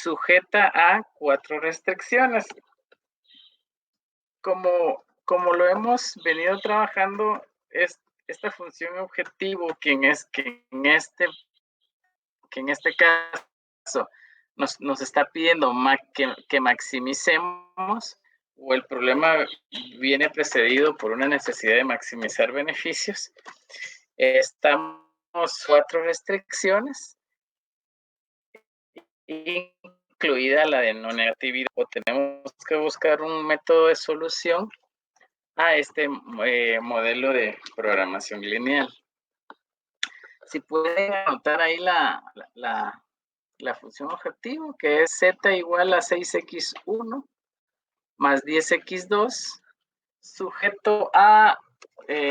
sujeta a 4 restricciones. Como lo hemos venido trabajando, esta función objetivo que en este caso nos está pidiendo que maximicemos, o el problema viene precedido por una necesidad de maximizar beneficios. Estamos 4 restricciones, incluida la de no negatividad, o tenemos que buscar un método de solución a este modelo de programación lineal. Si pueden anotar ahí la función objetivo, que es z igual a 6x1 más 10x2, sujeto a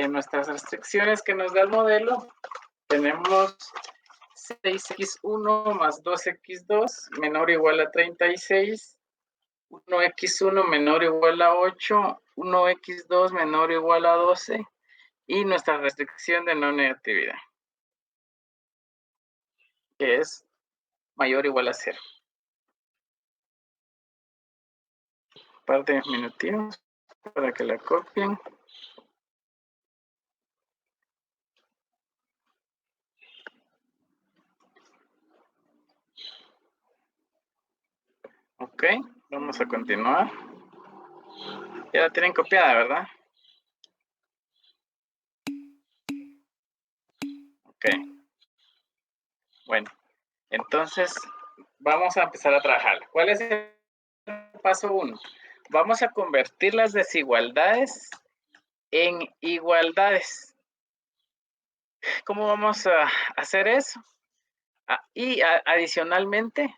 nuestras restricciones que nos da el modelo. Tenemos 6x1 más 2x2 menor o igual a 36, 1x1 menor o igual a 8, 1x2 menor o igual a 12, y nuestra restricción de no negatividad, que es mayor o igual a 0. Un par de minutitos para que la copien. Ok, vamos a continuar. Ya la tienen copiada, ¿verdad? Ok. Bueno, entonces vamos a empezar a trabajar. ¿Cuál es el paso 1? Vamos a convertir las desigualdades en igualdades. ¿Cómo vamos a hacer eso? Y adicionalmente,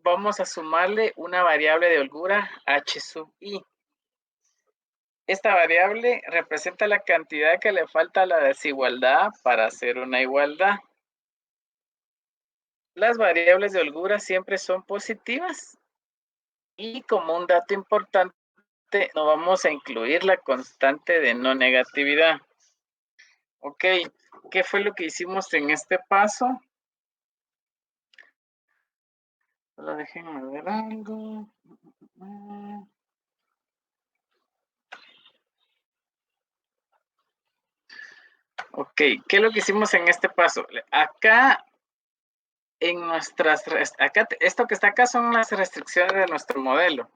vamos a sumarle una variable de holgura h sub i. Esta variable representa la cantidad que le falta a la desigualdad para hacer una igualdad. Las variables de holgura siempre son positivas, y como un dato importante, no vamos a incluir la constante de no negatividad. Ok, ¿qué fue lo que hicimos en este paso? Solo déjenme ver algo. Ok, ¿qué es lo que hicimos en este paso? Acá, esto que está acá son las restricciones de nuestro modelo.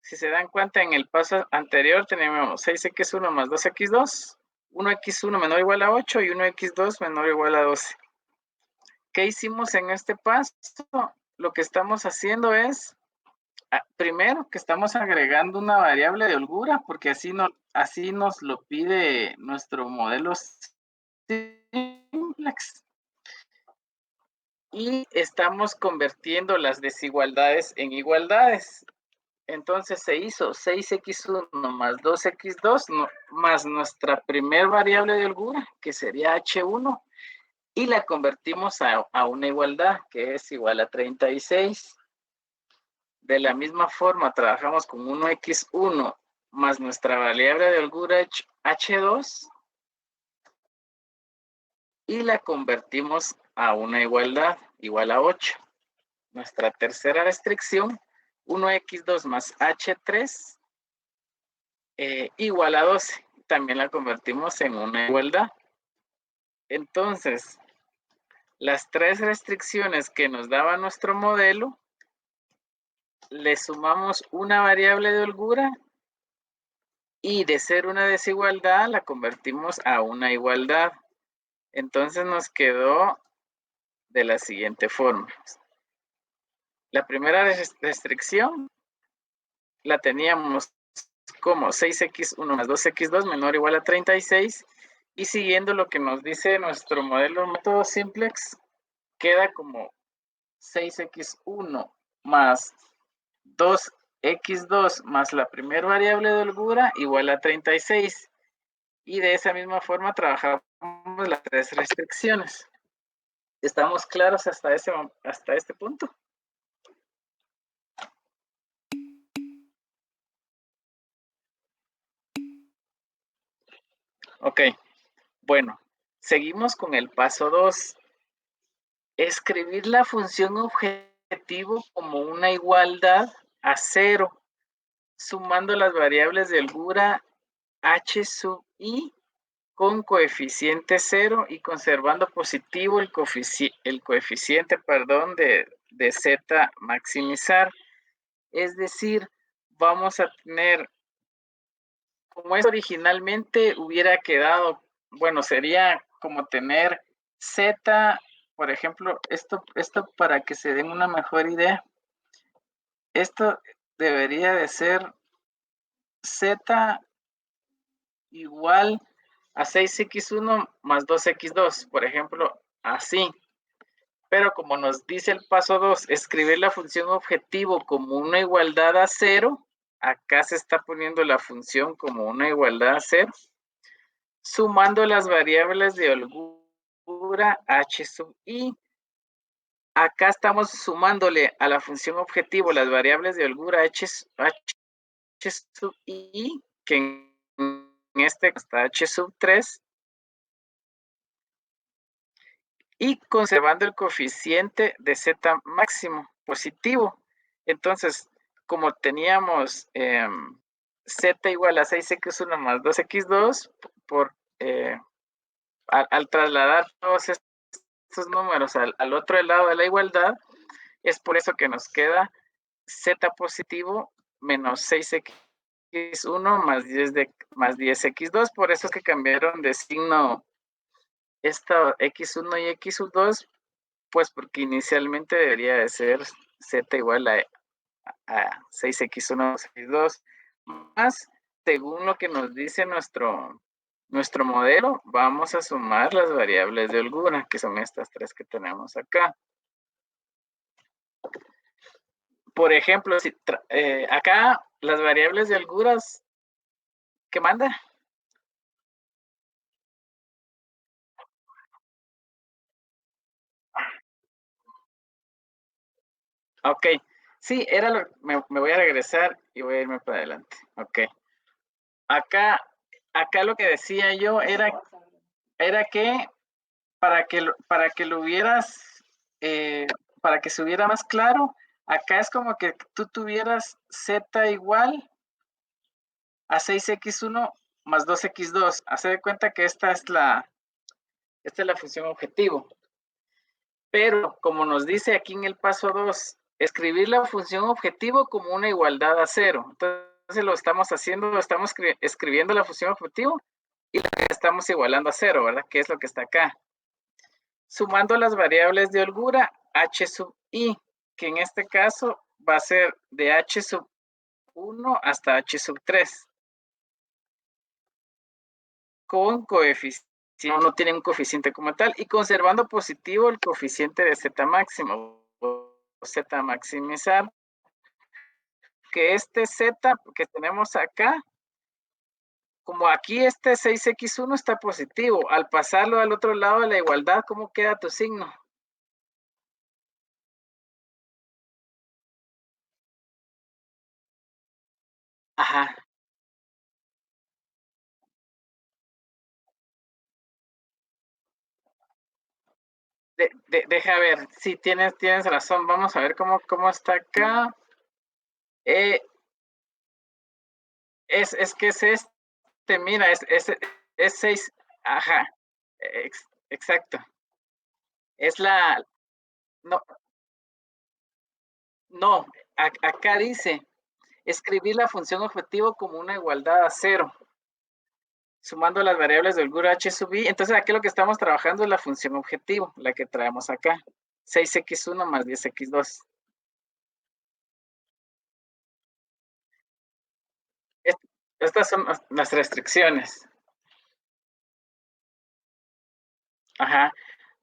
Si se dan cuenta, en el paso anterior teníamos 6x1 más 2x2, 1x1 menor o igual a 8 y 1x2 menor o igual a 12. ¿Qué hicimos en este paso? Lo que estamos haciendo es, primero, que estamos agregando una variable de holgura, porque así nos lo pide nuestro modelo simplex. Y estamos convirtiendo las desigualdades en igualdades. Entonces se hizo 6x1 más 2x2 más nuestra primer variable de holgura, que sería h1, y la convertimos a una igualdad, que es igual a 36. De la misma forma, trabajamos con 1x1 más nuestra variable de holgura h2, y la convertimos a una igualdad, igual a 8. Nuestra tercera restricción, 1x2 más h3, igual a 12. También la convertimos en una igualdad. Entonces, las 3 restricciones que nos daba nuestro modelo, le sumamos una variable de holgura, y de ser una desigualdad la convertimos a una igualdad. Entonces nos quedó de la siguiente forma. La primera restricción la teníamos como 6x1 más 2x2 menor o igual a 36, y siguiendo lo que nos dice nuestro modelo método simplex, queda como 6x1 más 2x2 más la primera variable de holgura igual a 36. Y de esa misma forma trabajamos las 3 restricciones. ¿Estamos claros hasta este punto? Ok, bueno, seguimos con el paso 2. Escribir la función objetivo objetivo como una igualdad a 0, sumando las variables de holgura h sub i con coeficiente 0 y conservando positivo el coeficiente de z maximizar. Es decir, vamos a tener, como es originalmente hubiera quedado, bueno, sería como tener z, por ejemplo, esto para que se den una mejor idea, esto debería de ser z igual a 6x1 más 2x2, por ejemplo, así. Pero como nos dice el paso 2, escribir la función objetivo como una igualdad a 0, acá se está poniendo la función como una igualdad a 0, sumando las variables de holgura h sub i. Acá estamos sumándole a la función objetivo las variables de holgura h sub i, que en este está h sub 3, y conservando el coeficiente de z máximo positivo. Entonces, como teníamos z igual a 6x1 más 2x2, al trasladar todos estos números al otro lado de la igualdad, es por eso que nos queda z positivo menos 6x1 más 10x2. Por eso es que cambiaron de signo esta x1 y x2, pues porque inicialmente debería de ser z igual a 6x1 más x2, más, según lo que nos dice nuestro modelo, vamos a sumar las variables de holgura, que son estas tres que tenemos acá. Por ejemplo, si acá las variables de holguras, ¿qué manda? Ok, sí, me voy a regresar y voy a irme para adelante. Ok. Acá lo que decía yo era que para que lo hubieras, para que se hubiera más claro, acá es como que tú tuvieras z igual a 6x1 más 2x2. Haz de cuenta que esta es la función objetivo. Pero como nos dice aquí en el paso 2, escribir la función objetivo como una igualdad a 0. Entonces lo estamos haciendo, estamos escribiendo la función objetivo y la estamos igualando a 0, ¿verdad? Que es lo que está acá. Sumando las variables de holgura h sub i, que en este caso va a ser de h sub 1 hasta h sub 3. Con coeficiente, no tiene un coeficiente como tal, y conservando positivo el coeficiente de z máximo, o z maximizar, que este z que tenemos acá, como aquí este 6x1 está positivo, al pasarlo al otro lado de la igualdad, ¿cómo queda tu signo? Ajá. Deja ver, sí, tienes razón, vamos a ver cómo está acá. Es que es mira, es 6, ajá, exacto. Es no, no, acá dice, escribir la función objetivo como una igualdad a 0, sumando las variables de holgura h sub i. Entonces aquí lo que estamos trabajando es la función objetivo, la que traemos acá, 6x1 más 10x2. Estas son las restricciones. Ajá.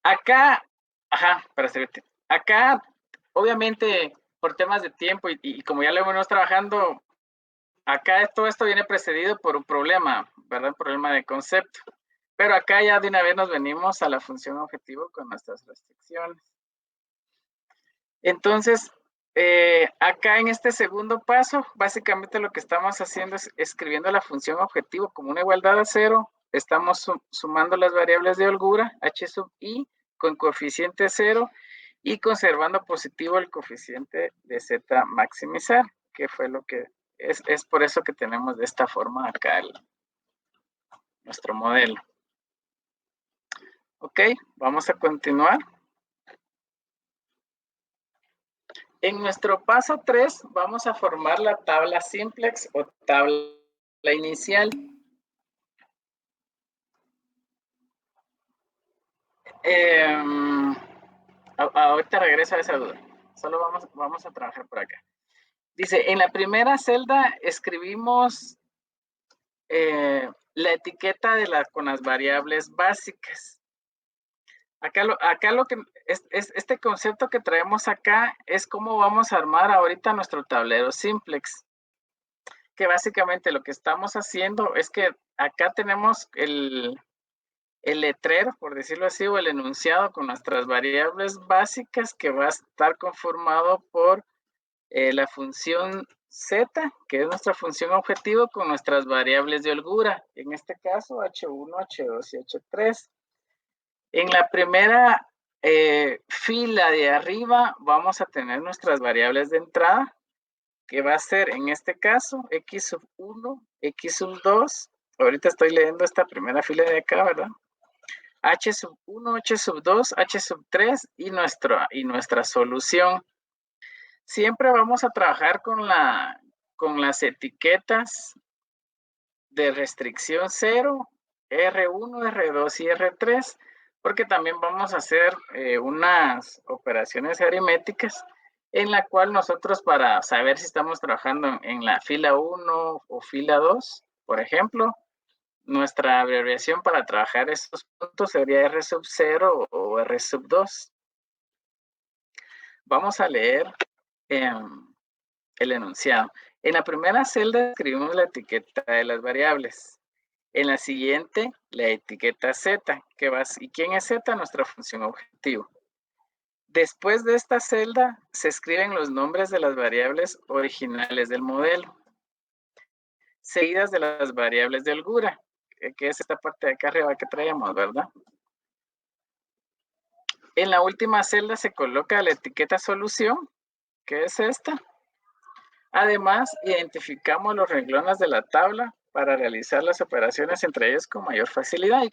Acá, ajá, para servirte. Acá, obviamente, por temas de tiempo y como ya lo hemos trabajando, acá todo esto viene precedido por un problema, ¿verdad? Un problema de concepto. Pero acá ya de una vez nos venimos a la función objetivo con nuestras restricciones. Entonces, acá en este segundo paso, básicamente lo que estamos haciendo es escribiendo la función objetivo como una igualdad a 0. Estamos sumando las variables de holgura, h sub i, con coeficiente 0, y conservando positivo el coeficiente de z maximizar, que fue lo que es por eso que tenemos de esta forma acá nuestro modelo. Ok, vamos a continuar. En nuestro paso 3 vamos a formar la tabla simplex o tabla inicial. Ahorita regreso a esa duda. Solo vamos a trabajar por acá. Dice, en la primera celda escribimos la etiqueta con las variables básicas. Acá lo que este concepto que traemos acá es cómo vamos a armar ahorita nuestro tablero simplex. Que básicamente lo que estamos haciendo es que acá tenemos el letrero, por decirlo así, o el enunciado con nuestras variables básicas que va a estar conformado por la función z, que es nuestra función objetivo, con nuestras variables de holgura, en este caso h1, h2 y h3. En la primera fila de arriba vamos a tener nuestras variables de entrada, que va a ser en este caso x sub 1, x sub 2, ahorita estoy leyendo esta primera fila de acá, ¿verdad? H sub 1, H sub 2, H sub 3 y nuestra solución. Siempre vamos a trabajar con las etiquetas de restricción 0, R1, R2 y R3, porque también vamos a hacer unas operaciones aritméticas en la cual nosotros, para saber si estamos trabajando en la fila 1 o fila 2, por ejemplo, nuestra abreviación para trabajar esos puntos sería R sub 0 o R sub 2. Vamos a leer el enunciado. En la primera celda escribimos la etiqueta de las variables. En la siguiente, la etiqueta z, ¿y quién es z? Nuestra función objetivo. Después de esta celda, se escriben los nombres de las variables originales del modelo, seguidas de las variables de holgura, que es esta parte de acá arriba que traemos, ¿verdad? En la última celda se coloca la etiqueta solución, que es esta. Además, identificamos los renglones de la tabla para realizar las operaciones entre ellos con mayor facilidad. ¿Y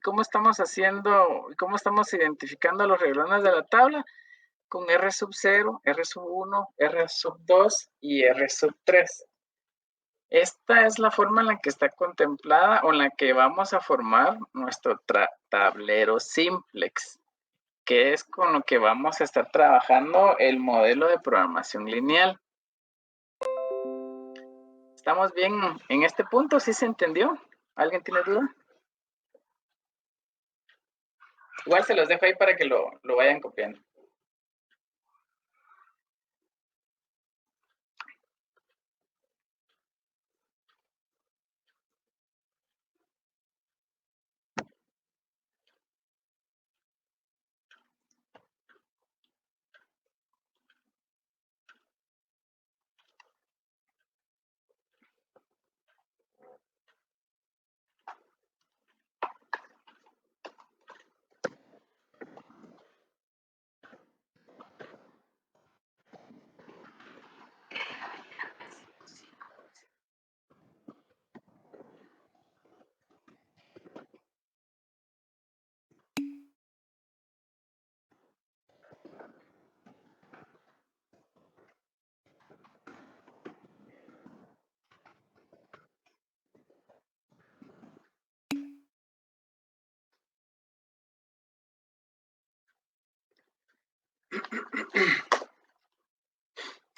cómo estamos haciendo, cómo estamos identificando los renglones de la tabla? Con R sub 0, R sub 1, R sub 2 y R sub 3. Esta es la forma en la que está contemplada o en la que vamos a formar nuestro tablero simplex, que es con lo que vamos a estar trabajando el modelo de programación lineal. ¿Estamos bien en este punto? ¿Sí se entendió? ¿Alguien tiene duda? Igual se los dejo ahí para que lo vayan copiando.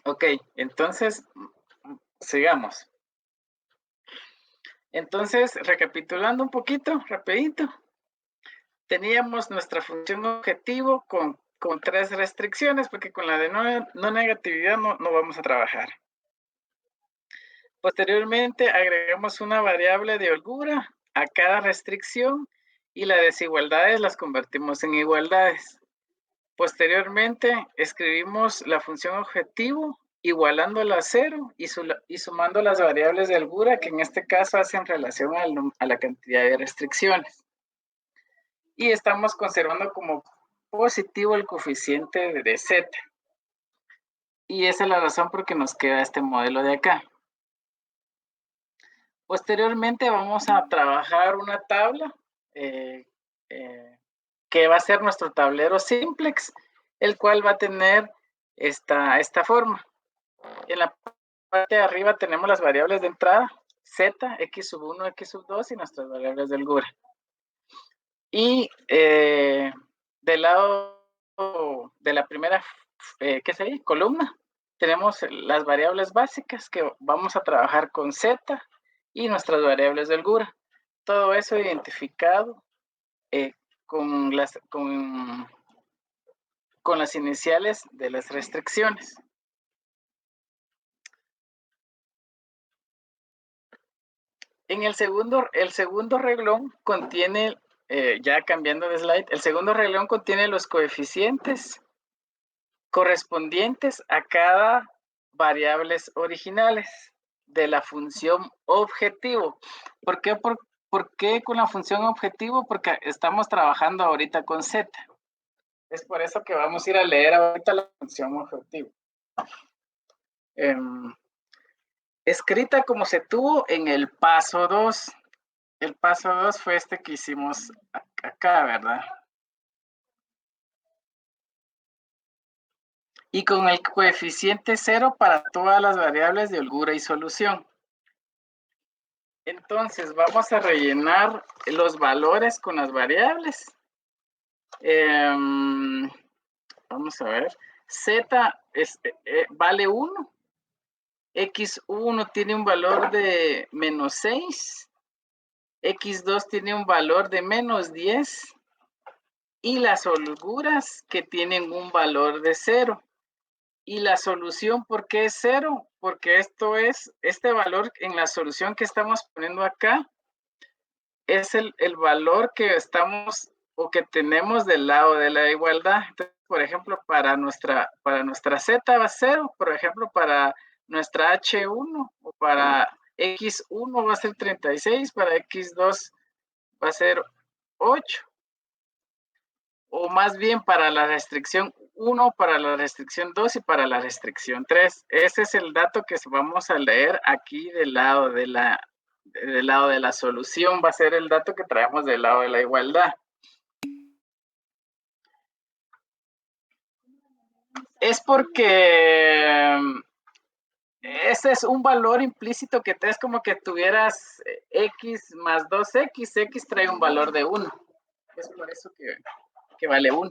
Ok, entonces, sigamos. Entonces, recapitulando un poquito, rapidito. Teníamos nuestra función objetivo con 3 restricciones, porque con la de no negatividad no vamos a trabajar. Posteriormente, agregamos una variable de holgura a cada restricción y las desigualdades las convertimos en igualdades. Posteriormente, escribimos la función objetivo igualándola a 0 y sumando las variables de holgura, que en este caso hacen relación a la cantidad de restricciones. Y estamos conservando positivo el coeficiente de z. Y esa es la razón por que nos queda este modelo de acá. Posteriormente vamos a trabajar una tabla que va a ser nuestro tablero simplex, el cual va a tener esta forma. En la parte de arriba tenemos las variables de entrada, z, x sub 1, x sub 2 y nuestras variables de holgura. Y del lado de la primera columna, tenemos las variables básicas que vamos a trabajar con z y nuestras variables de holgura. Todo eso identificado con las iniciales de las restricciones. En el segundo renglón contiene, ya cambiando de slide, el segundo renglón contiene los coeficientes correspondientes a cada variables originales de la función objetivo. ¿Por qué con la función objetivo? Porque estamos trabajando ahorita con z. Es por eso que vamos a ir a leer ahorita la función objetivo. Escrita como se tuvo en el paso 2. El paso 2 fue este que hicimos acá, ¿verdad? Y con el coeficiente 0 para todas las variables de holgura y solución. Entonces, vamos a rellenar los valores con las variables. Vamos a ver. Z vale 1. X1 tiene un valor de menos 6. X2 tiene un valor de menos 10. Y las holguras que tienen un valor de 0. Y la solución, ¿por qué es 0? Porque este valor en la solución que estamos poniendo acá es el valor que estamos o que tenemos del lado de la igualdad. Entonces, por ejemplo, para nuestra Z va a 0, por ejemplo, para nuestra H1 o para X1 va a ser 36, para X2 va a ser 8. O más bien para la restricción 1, para la restricción 2 y para la restricción 3. Ese es el dato que vamos a leer aquí del lado de la solución. Va a ser el dato que traemos del lado de la igualdad. Es porque ese es un valor implícito que es como que tuvieras x más 2x. X trae un valor de 1. Es por eso que vale 1.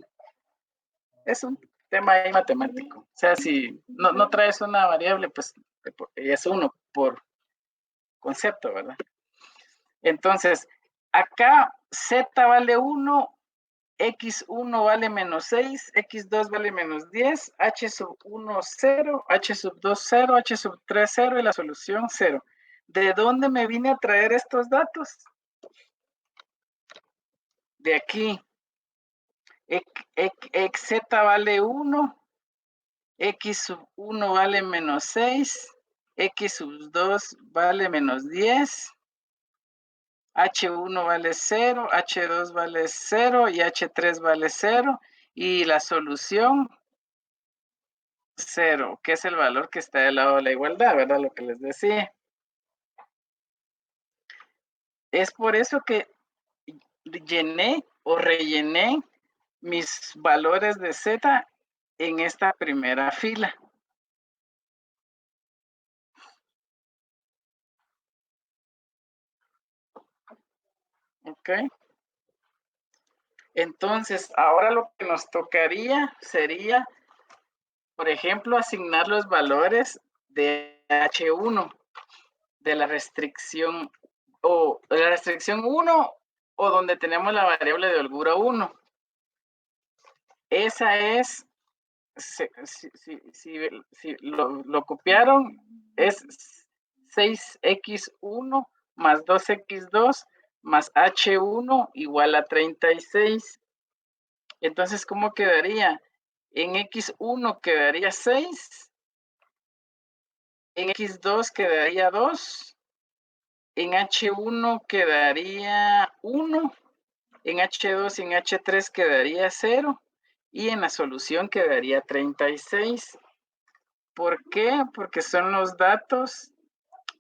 Es un tema ahí matemático. O sea, si no traes una variable, pues es 1 por concepto, ¿verdad? Entonces, acá z vale 1, x1 vale menos 6, x2 vale menos 10, h sub 1 0, h sub 2 0, h sub 3 0 y la solución 0. ¿De dónde me vine a traer estos datos? De aquí. Z vale 1, x sub 1 vale menos 6, x sub 2 vale menos 10, H1 vale 0, H2 vale 0 y H3 vale 0. Y la solución 0, que es el valor que está del lado de la igualdad, ¿verdad? Lo que les decía. Es por eso que llené o rellené mis valores de Z en esta primera fila. ¿Ok? Entonces, ahora lo que nos tocaría sería, por ejemplo, asignar los valores de H1 de la restricción o de la restricción 1 o donde tenemos la variable de holgura 1. Esa es, si lo copiaron, es 6x1 más 2x2 más h1 igual a 36. Entonces, ¿cómo quedaría? En x1 quedaría 6, en x2 quedaría 2, en H1 quedaría 1, en H2 y en H3 quedaría 0, y en la solución quedaría 36. ¿Por qué? Porque son los datos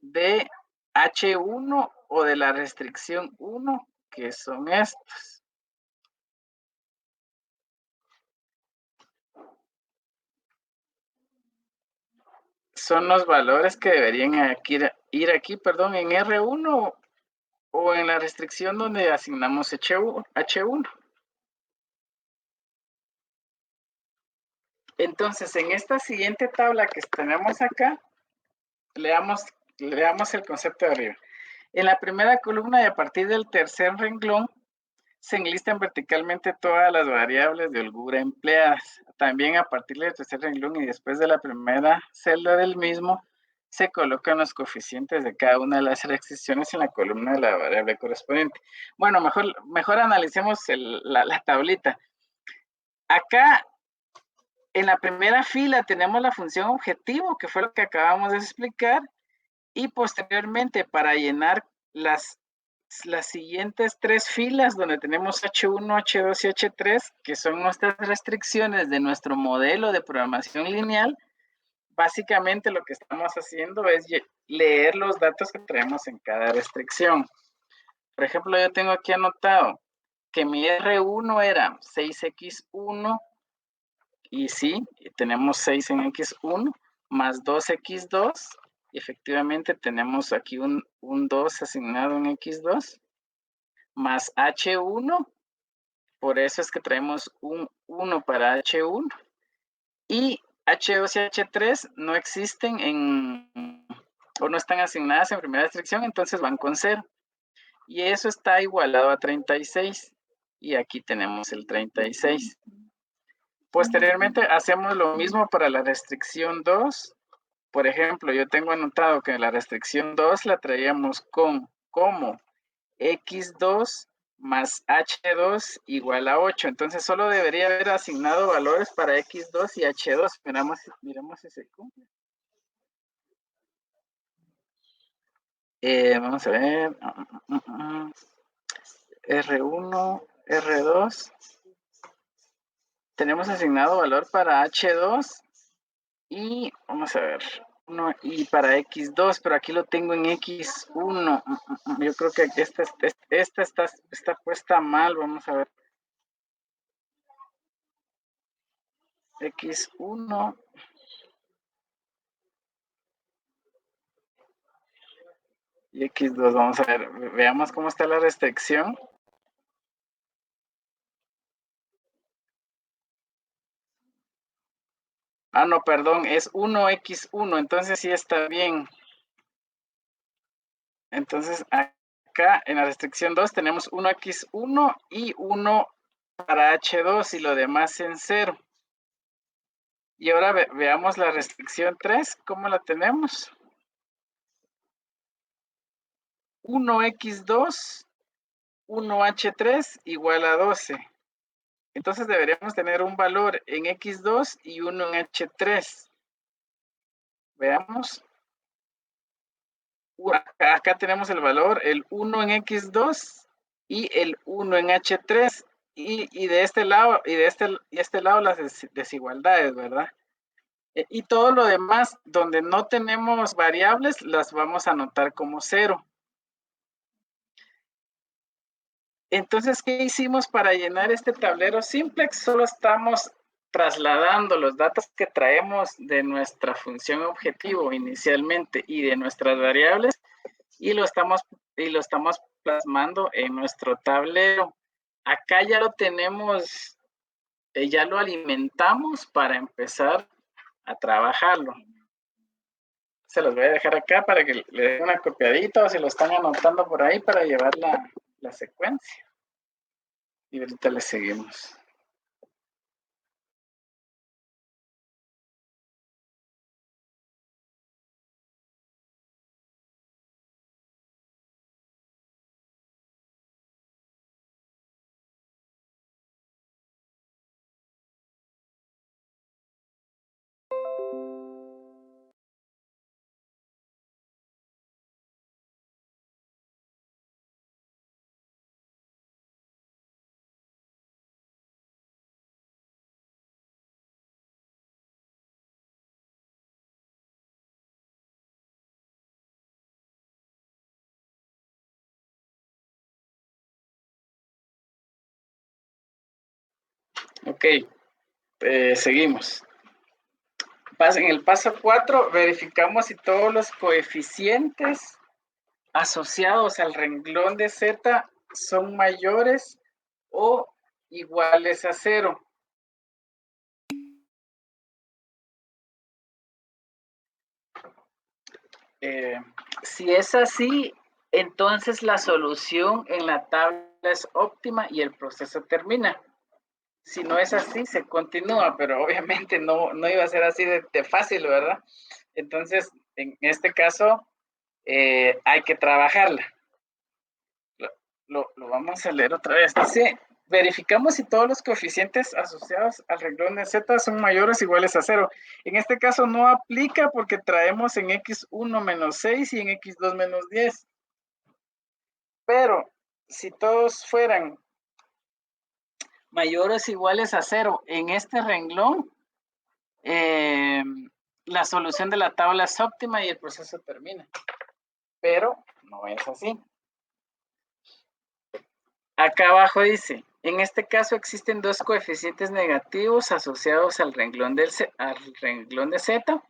de H1 o de la restricción 1, que son estos. Son los valores que deberían ir aquí, perdón, en R1 o en la restricción donde asignamos H1. Entonces, en esta siguiente tabla que tenemos acá, leamos el concepto de arriba. En la primera columna y a partir del tercer renglón, se enlistan verticalmente todas las variables de holgura empleadas. También a partir del tercer renglón y después de la primera celda del mismo, se colocan los coeficientes de cada una de las restricciones en la columna de la variable correspondiente. Bueno, mejor analicemos la tablita. Acá, en la primera fila tenemos la función objetivo, que fue lo que acabamos de explicar, y posteriormente para llenar las siguientes tres filas donde tenemos H1, H2 y H3, que son nuestras restricciones de nuestro modelo de programación lineal, básicamente lo que estamos haciendo es leer los datos que traemos en cada restricción. Por ejemplo, yo tengo aquí anotado que mi R1 era 6x1, y sí, tenemos 6 en x1, más 2x2, y efectivamente tenemos aquí un 2 asignado en x2, más H1, por eso es que traemos un 1 para H1, y H2 y H3 no existen o no están asignadas en primera restricción, entonces van con 0. Y eso está igualado a 36, y aquí tenemos el 36. Posteriormente hacemos lo mismo para la restricción 2. Por ejemplo, yo tengo anotado que la restricción 2 la traíamos como x2 más h2 igual a 8. Entonces solo debería haber asignado valores para x2 y h2. Miramos si se cumple. Vamos a ver. R1, R2. Tenemos asignado valor para H2 y vamos a ver. Y para X2, pero aquí lo tengo en X1. Yo creo que esta está puesta mal. Vamos a ver. X1. Y X2, vamos a ver. Veamos cómo está la restricción. Ah, no, perdón, es 1x1, entonces sí está bien. Entonces acá en la restricción 2 tenemos 1x1 y 1 para h2 y lo demás en 0. Y ahora veamos la restricción 3, ¿cómo la tenemos? 1x2, 1h3 igual a 12. Entonces deberíamos tener un valor en x2 y uno en h3. Veamos. Acá tenemos el valor, el 1 en x2 y el 1 en h3. Y de este lado, y de este lado las desigualdades, ¿verdad? Y todo lo demás, donde no tenemos variables, las vamos a anotar como 0. Entonces, ¿qué hicimos para llenar este tablero simplex? Solo estamos trasladando los datos que traemos de nuestra función objetivo inicialmente y de nuestras variables y lo estamos plasmando en nuestro tablero. Acá ya lo tenemos, ya lo alimentamos para empezar a trabajarlo. Se los voy a dejar acá para que le den una copiadita o si lo están anotando por ahí para llevar la secuencia. Y ahorita le seguimos. Ok, seguimos. En el paso 4, verificamos si todos los coeficientes asociados al renglón de Z son mayores o iguales a 0. Si es así, entonces la solución en la tabla es óptima y el proceso termina. Si no es así, se continúa, pero obviamente no iba a ser así de fácil, ¿verdad? Entonces, en este caso, hay que trabajarla. Lo vamos a leer otra vez. Dice, verificamos si todos los coeficientes asociados al renglón de Z son mayores o iguales a 0. En este caso no aplica porque traemos en X1 menos 6 y en X2 menos 10. Pero si todos fueran mayores o iguales a 0 en este renglón, la solución de la tabla es óptima y el proceso termina. Pero no es así. Acá abajo dice, en este caso existen dos coeficientes negativos asociados al renglón de Z,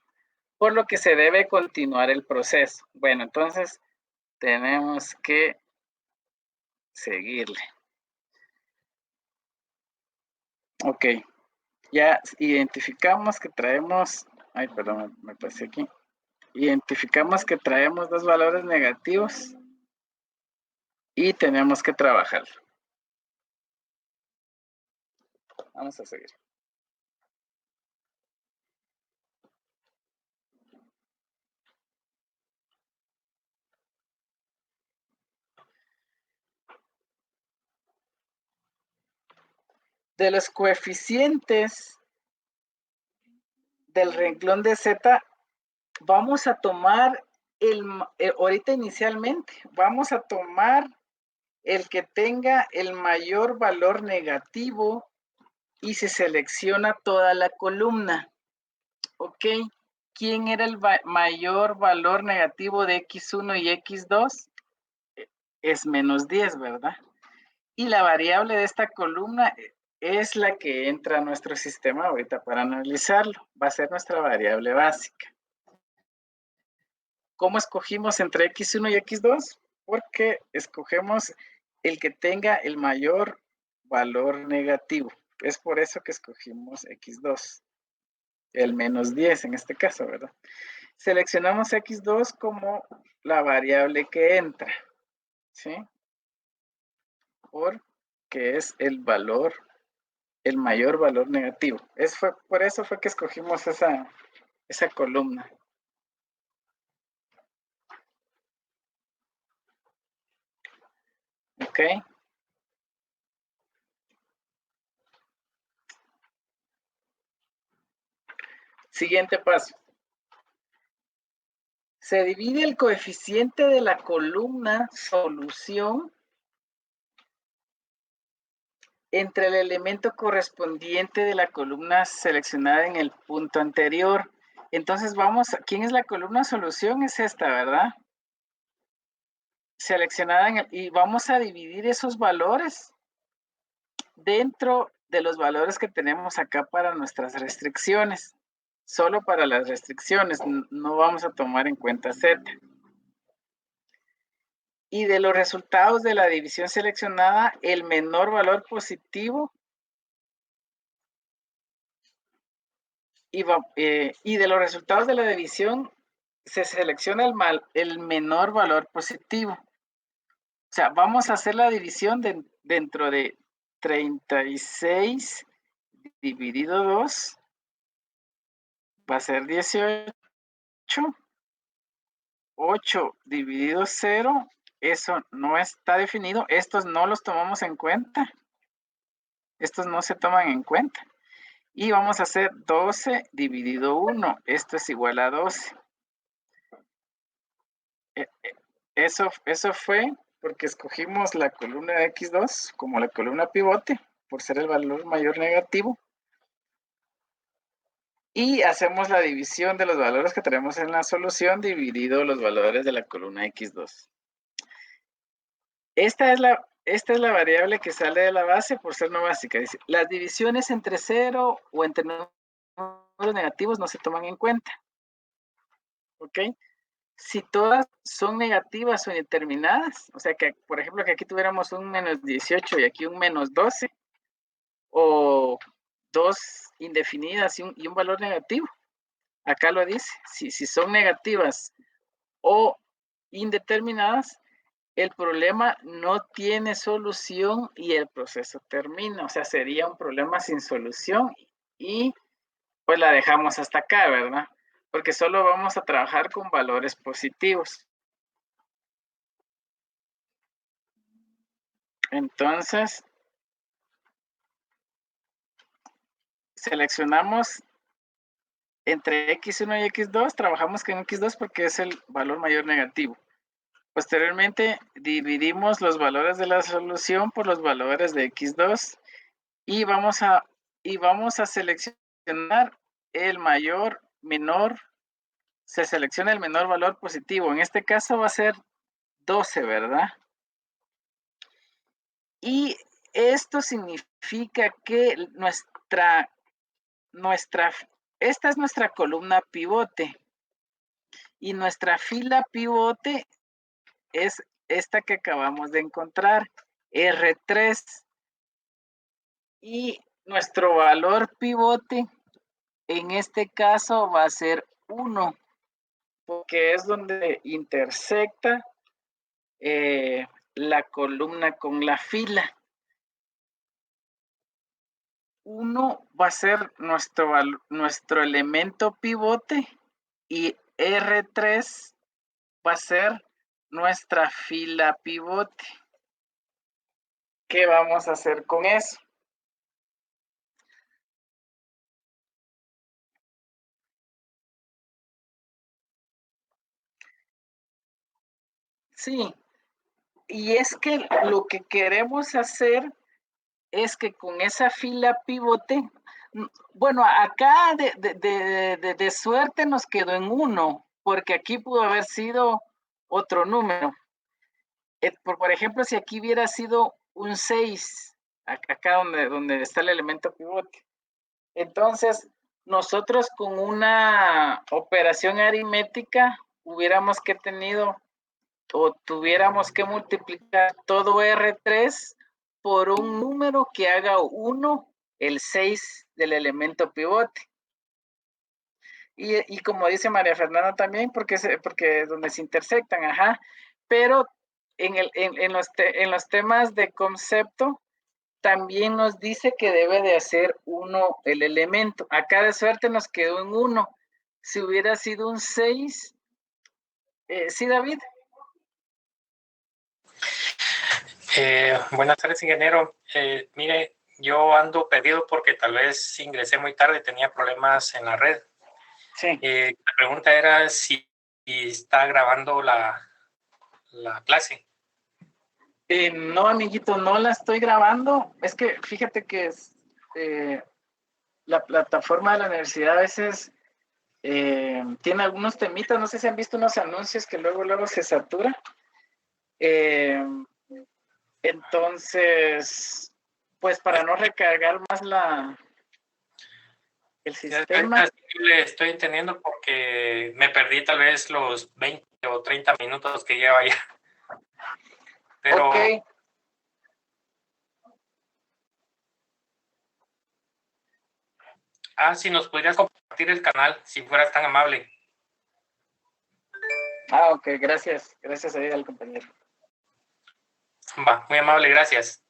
por lo que se debe continuar el proceso. Bueno, entonces tenemos que seguirle. Ok, ya identificamos que traemos, ay, perdón, me pasé aquí. Identificamos que traemos dos valores negativos y tenemos que trabajarlo. Vamos a seguir. De los coeficientes del renglón de Z, vamos a tomar ahorita inicialmente, vamos a tomar el que tenga el mayor valor negativo y se selecciona toda la columna. ¿Ok? ¿Quién era el mayor valor negativo de X1 y X2? Es menos 10, ¿verdad? Y la variable de esta columna es la que entra a nuestro sistema ahorita para analizarlo. Va a ser nuestra variable básica. ¿Cómo escogimos entre X1 y X2? Porque escogemos el que tenga el mayor valor negativo. Es por eso que escogimos X2. El menos 10 en este caso, ¿verdad? Seleccionamos X2 como la variable que entra, ¿sí? Porque es el valor, el mayor valor negativo. Por eso fue que escogimos esa columna. ¿Ok? Siguiente paso. Se divide el coeficiente de la columna solución entre el elemento correspondiente de la columna seleccionada en el punto anterior. Entonces ¿quién es la columna solución? Es esta, ¿verdad? Seleccionada y vamos a dividir esos valores dentro de los valores que tenemos acá para nuestras restricciones. Solo para las restricciones, no vamos a tomar en cuenta Z. Y de los resultados de la división seleccionada, el menor valor positivo y de los resultados de la división se selecciona el menor valor positivo. O sea, vamos a hacer la división dentro de 36 dividido 2 va a ser 18. 8 dividido 0, eso no está definido. Estos no los tomamos en cuenta. Estos no se toman en cuenta. Y vamos a hacer 12 dividido 1. Esto es igual a 12. Eso fue porque escogimos la columna de X2 como la columna pivote, por ser el valor mayor negativo. Y hacemos la división de los valores que tenemos en la solución dividido los valores de la columna X2. Esta es la variable que sale de la base por ser no básica. Dice, las divisiones entre 0 o entre números negativos no se toman en cuenta. ¿Ok? Si todas son negativas o indeterminadas, o sea que, por ejemplo, que aquí tuviéramos un menos 18 y aquí un menos 12, o dos indefinidas y un valor negativo, acá lo dice, si son negativas o indeterminadas, el problema no tiene solución y el proceso termina, o sea, sería un problema sin solución y pues la dejamos hasta acá, ¿verdad? Porque solo vamos a trabajar con valores positivos. Entonces, seleccionamos entre x1 y x2, trabajamos con x2 porque es el valor mayor negativo. Posteriormente, dividimos los valores de la solución por los valores de x2 y vamos a seleccionar el mayor, menor, se selecciona el menor valor positivo. En este caso va a ser 12, ¿verdad? Y esto significa que esta es nuestra columna pivote y nuestra fila pivote es esta que acabamos de encontrar, R3. Y nuestro valor pivote en este caso va a ser 1, porque es donde intersecta la columna con la fila. 1 va a ser nuestro elemento pivote y R3 va a ser nuestra fila pivote. ¿Qué vamos a hacer con eso? Sí, y es que lo que queremos hacer es que con esa fila pivote, bueno, acá de suerte nos quedó en 1, porque aquí pudo haber sido otro número. Por ejemplo, si aquí hubiera sido un 6, acá donde está el elemento pivote. Entonces, nosotros con una operación aritmética hubiéramos que tenido o tuviéramos que multiplicar todo R3 por un número que haga 1, el 6 del elemento pivote. Y como dice María Fernanda también, porque donde se intersectan, ajá. Pero en los temas de concepto, también nos dice que debe de hacer 1 el elemento. Acá de suerte nos quedó en 1. Si hubiera sido un 6, ¿sí, David? Buenas tardes, ingeniero. Mire, yo ando perdido porque tal vez ingresé muy tarde, tenía problemas en la red. Sí. La pregunta era si está grabando la clase. No, amiguito, no la estoy grabando. Es que fíjate que la plataforma de la universidad a veces tiene algunos temitas. No sé si han visto unos anuncios que luego se satura. Entonces, pues para no recargar más el sistema. Le estoy entendiendo porque me perdí tal vez los 20 o 30 minutos que lleva ya. Pero ok. Si nos podrías compartir el canal, si fueras tan amable. Ok, gracias. Gracias ahí al compañero. Va, muy amable, gracias.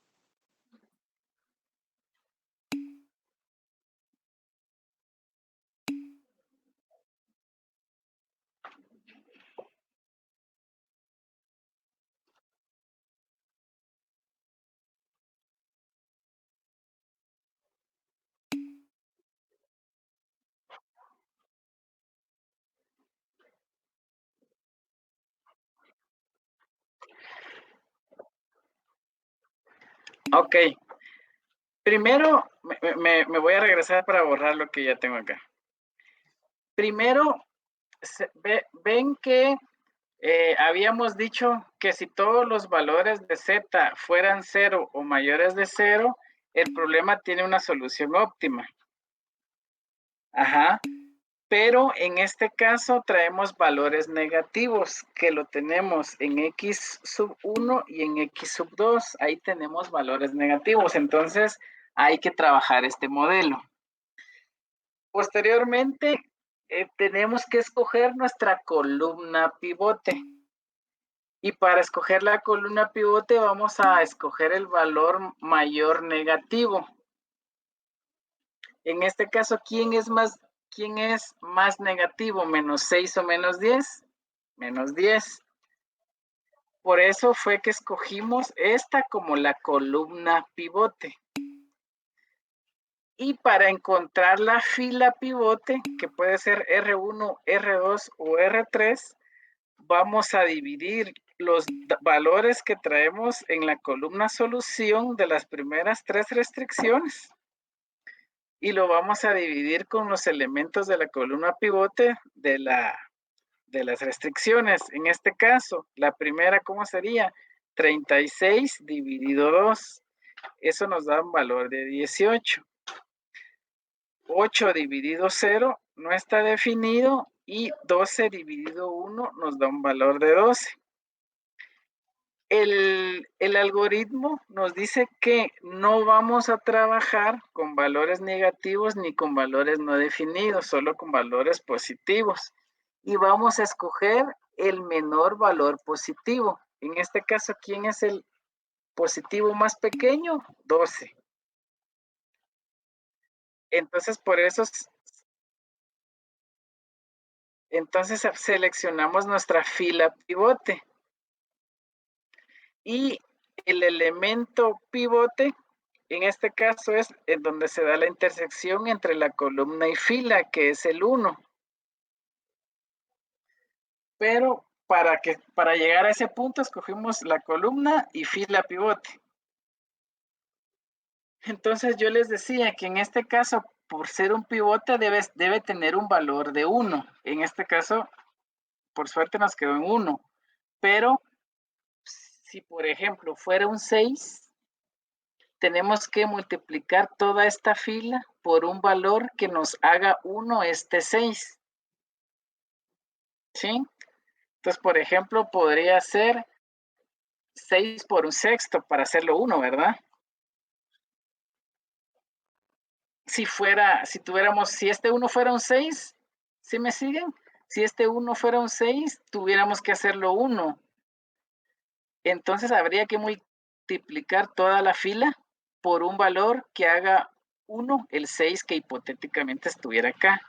Ok. Primero, me voy a regresar para borrar lo que ya tengo acá. Primero, ven que Habíamos dicho que si todos los valores de z fueran 0 o mayores de 0, el problema tiene una solución óptima. Ajá. Pero en este caso traemos valores negativos, que lo tenemos en x sub 1 y en x sub 2. Ahí tenemos valores negativos. Entonces, hay que trabajar este modelo. Posteriormente, tenemos que escoger nuestra columna pivote. Y para escoger la columna pivote vamos a escoger el valor mayor negativo. En este caso, ¿quién es más negativo? ¿Menos 6 o menos 10? Menos 10. Por eso fue que escogimos esta como la columna pivote. Y para encontrar la fila pivote, que puede ser R1, R2 o R3, vamos a dividir los valores que traemos en la columna solución de las primeras 3 restricciones y lo vamos a dividir con los elementos de la columna pivote de las restricciones. En este caso, la primera, ¿cómo sería? 36 dividido 2. Eso nos da un valor de 18. 8 dividido 0 no está definido y 12 dividido 1 nos da un valor de 12. El algoritmo nos dice que no vamos a trabajar con valores negativos ni con valores no definidos, solo con valores positivos. Y vamos a escoger el menor valor positivo. En este caso, ¿quién es el positivo más pequeño? 12. Entonces, por eso, seleccionamos nuestra fila pivote. Y el elemento pivote, en este caso, es en donde se da la intersección entre la columna y fila, que es el 1. Pero para llegar a ese punto, escogimos la columna y fila pivote. Entonces, yo les decía que en este caso, por ser un pivote, debe tener un valor de 1. En este caso, por suerte nos quedó en 1. Pero, si por ejemplo fuera un 6, tenemos que multiplicar toda esta fila por un valor que nos haga 1 este 6. ¿Sí? Entonces, por ejemplo, podría ser 6 por un sexto para hacerlo 1, ¿verdad? Si este 1 fuera un 6, ¿sí me siguen? Si este 1 fuera un 6, tuviéramos que hacerlo 1. Entonces, habría que multiplicar toda la fila por un valor que haga 1, el 6 que hipotéticamente estuviera acá.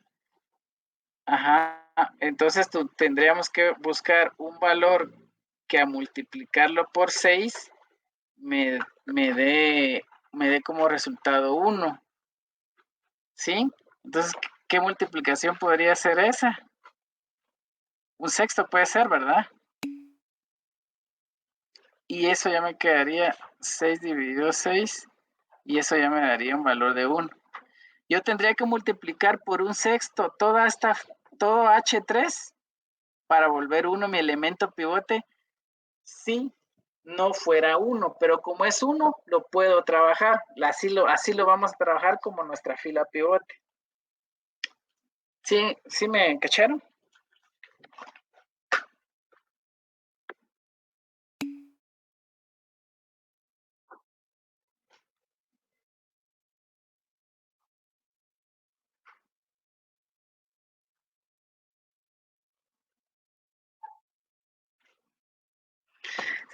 Ajá, entonces tendríamos que buscar un valor que a multiplicarlo por 6 me dé como resultado 1. ¿Sí? Entonces, ¿qué multiplicación podría ser esa? Un sexto puede ser, ¿verdad? Y eso ya me quedaría 6 dividido 6 y eso ya me daría un valor de 1. Yo tendría que multiplicar por un sexto todo H3 para volver 1 mi elemento pivote si no fuera 1, pero como es 1, lo puedo trabajar. Así lo vamos a trabajar como nuestra fila pivote. ¿Sí me cacharon?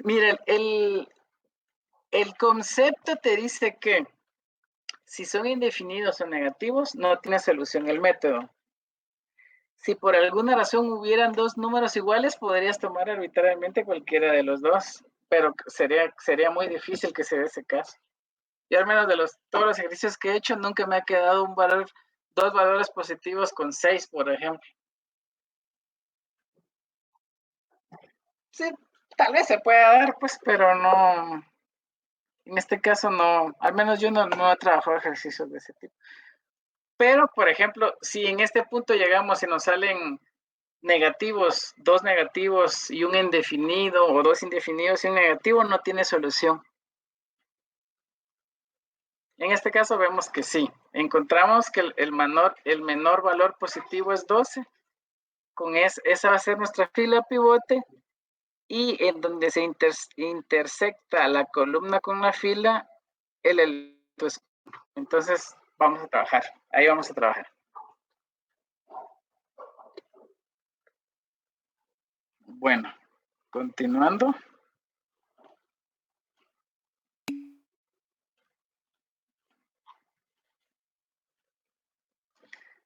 Miren, el concepto te dice que si son indefinidos o negativos, no tiene solución el método. Si por alguna razón hubieran dos números iguales, podrías tomar arbitrariamente cualquiera de los dos, pero sería muy difícil que se dé ese caso. Y al menos de todos los ejercicios que he hecho, nunca me ha quedado dos valores positivos con 6, por ejemplo. Sí, tal vez se pueda dar, pues, pero no, en este caso no, al menos yo no he trabajado ejercicios de ese tipo. Pero, por ejemplo, si en este punto llegamos y nos salen negativos, dos negativos y un indefinido, o dos indefinidos y un negativo, no tiene solución. En este caso vemos que sí. Encontramos que el menor valor positivo es 12. Con esa va a ser nuestra fila pivote. Y en donde se intersecta la columna con la fila, el elemento es 1. Entonces, vamos a trabajar. Ahí vamos a trabajar. Bueno, continuando.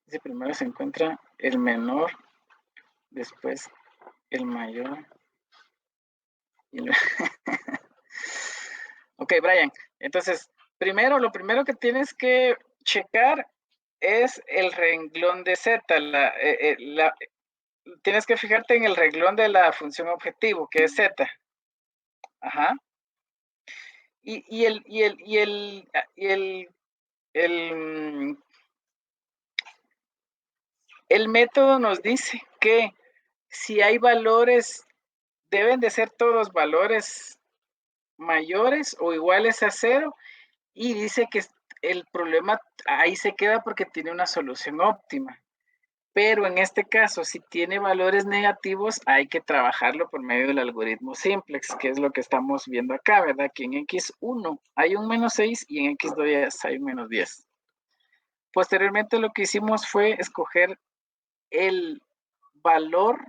Dice, primero se encuentra el menor, después el mayor. Ok, Brian. Entonces, lo primero que tienes que checar es el renglón de Z. Tienes que fijarte en el renglón de la función objetivo, que es Z. Ajá. El método nos dice que si hay valores, deben de ser todos valores mayores o iguales a 0, y dice que el problema ahí se queda porque tiene una solución óptima. Pero en este caso, si tiene valores negativos, hay que trabajarlo por medio del algoritmo simplex, que es lo que estamos viendo acá, ¿verdad? Que en X1 hay un menos 6 y en X2 hay un menos 10. Posteriormente lo que hicimos fue escoger el valor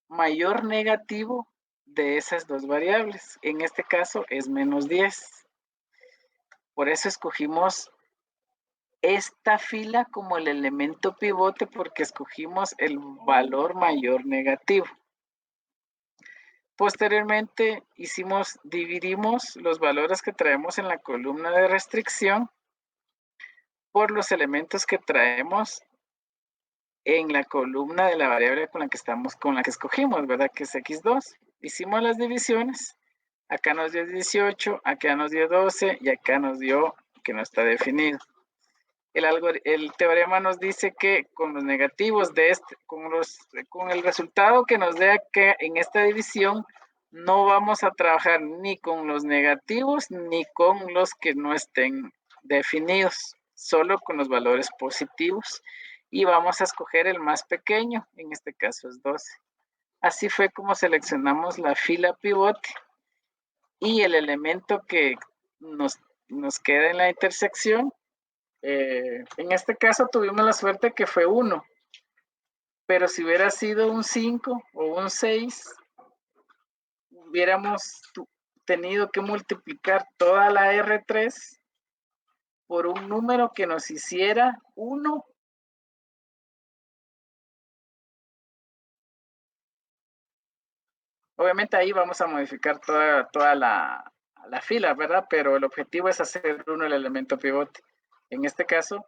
mayor negativo de esas dos variables. En este caso es menos 10. Por eso escogimos esta fila como el elemento pivote, porque escogimos el valor mayor negativo. Posteriormente dividimos los valores que traemos en la columna de restricción por los elementos que traemos en la columna de la variable con la que escogimos, ¿verdad? Que es X2. Hicimos las divisiones. Acá nos dio 18, acá nos dio 12 y acá nos dio que no está definido. El teorema nos dice que con los negativos de con el resultado que nos dé acá en esta división, no vamos a trabajar ni con los negativos ni con los que no estén definidos, solo con los valores positivos, y vamos a escoger el más pequeño, en este caso es 12. Así fue como seleccionamos la fila pivote, y el elemento que nos queda en la intersección, en este caso tuvimos la suerte que fue 1, pero si hubiera sido un 5 o un 6, hubiéramos tenido que multiplicar toda la R3 por un número que nos hiciera 1. Obviamente ahí vamos a modificar toda la fila, ¿verdad? Pero el objetivo es hacer 1 el elemento pivote. En este caso,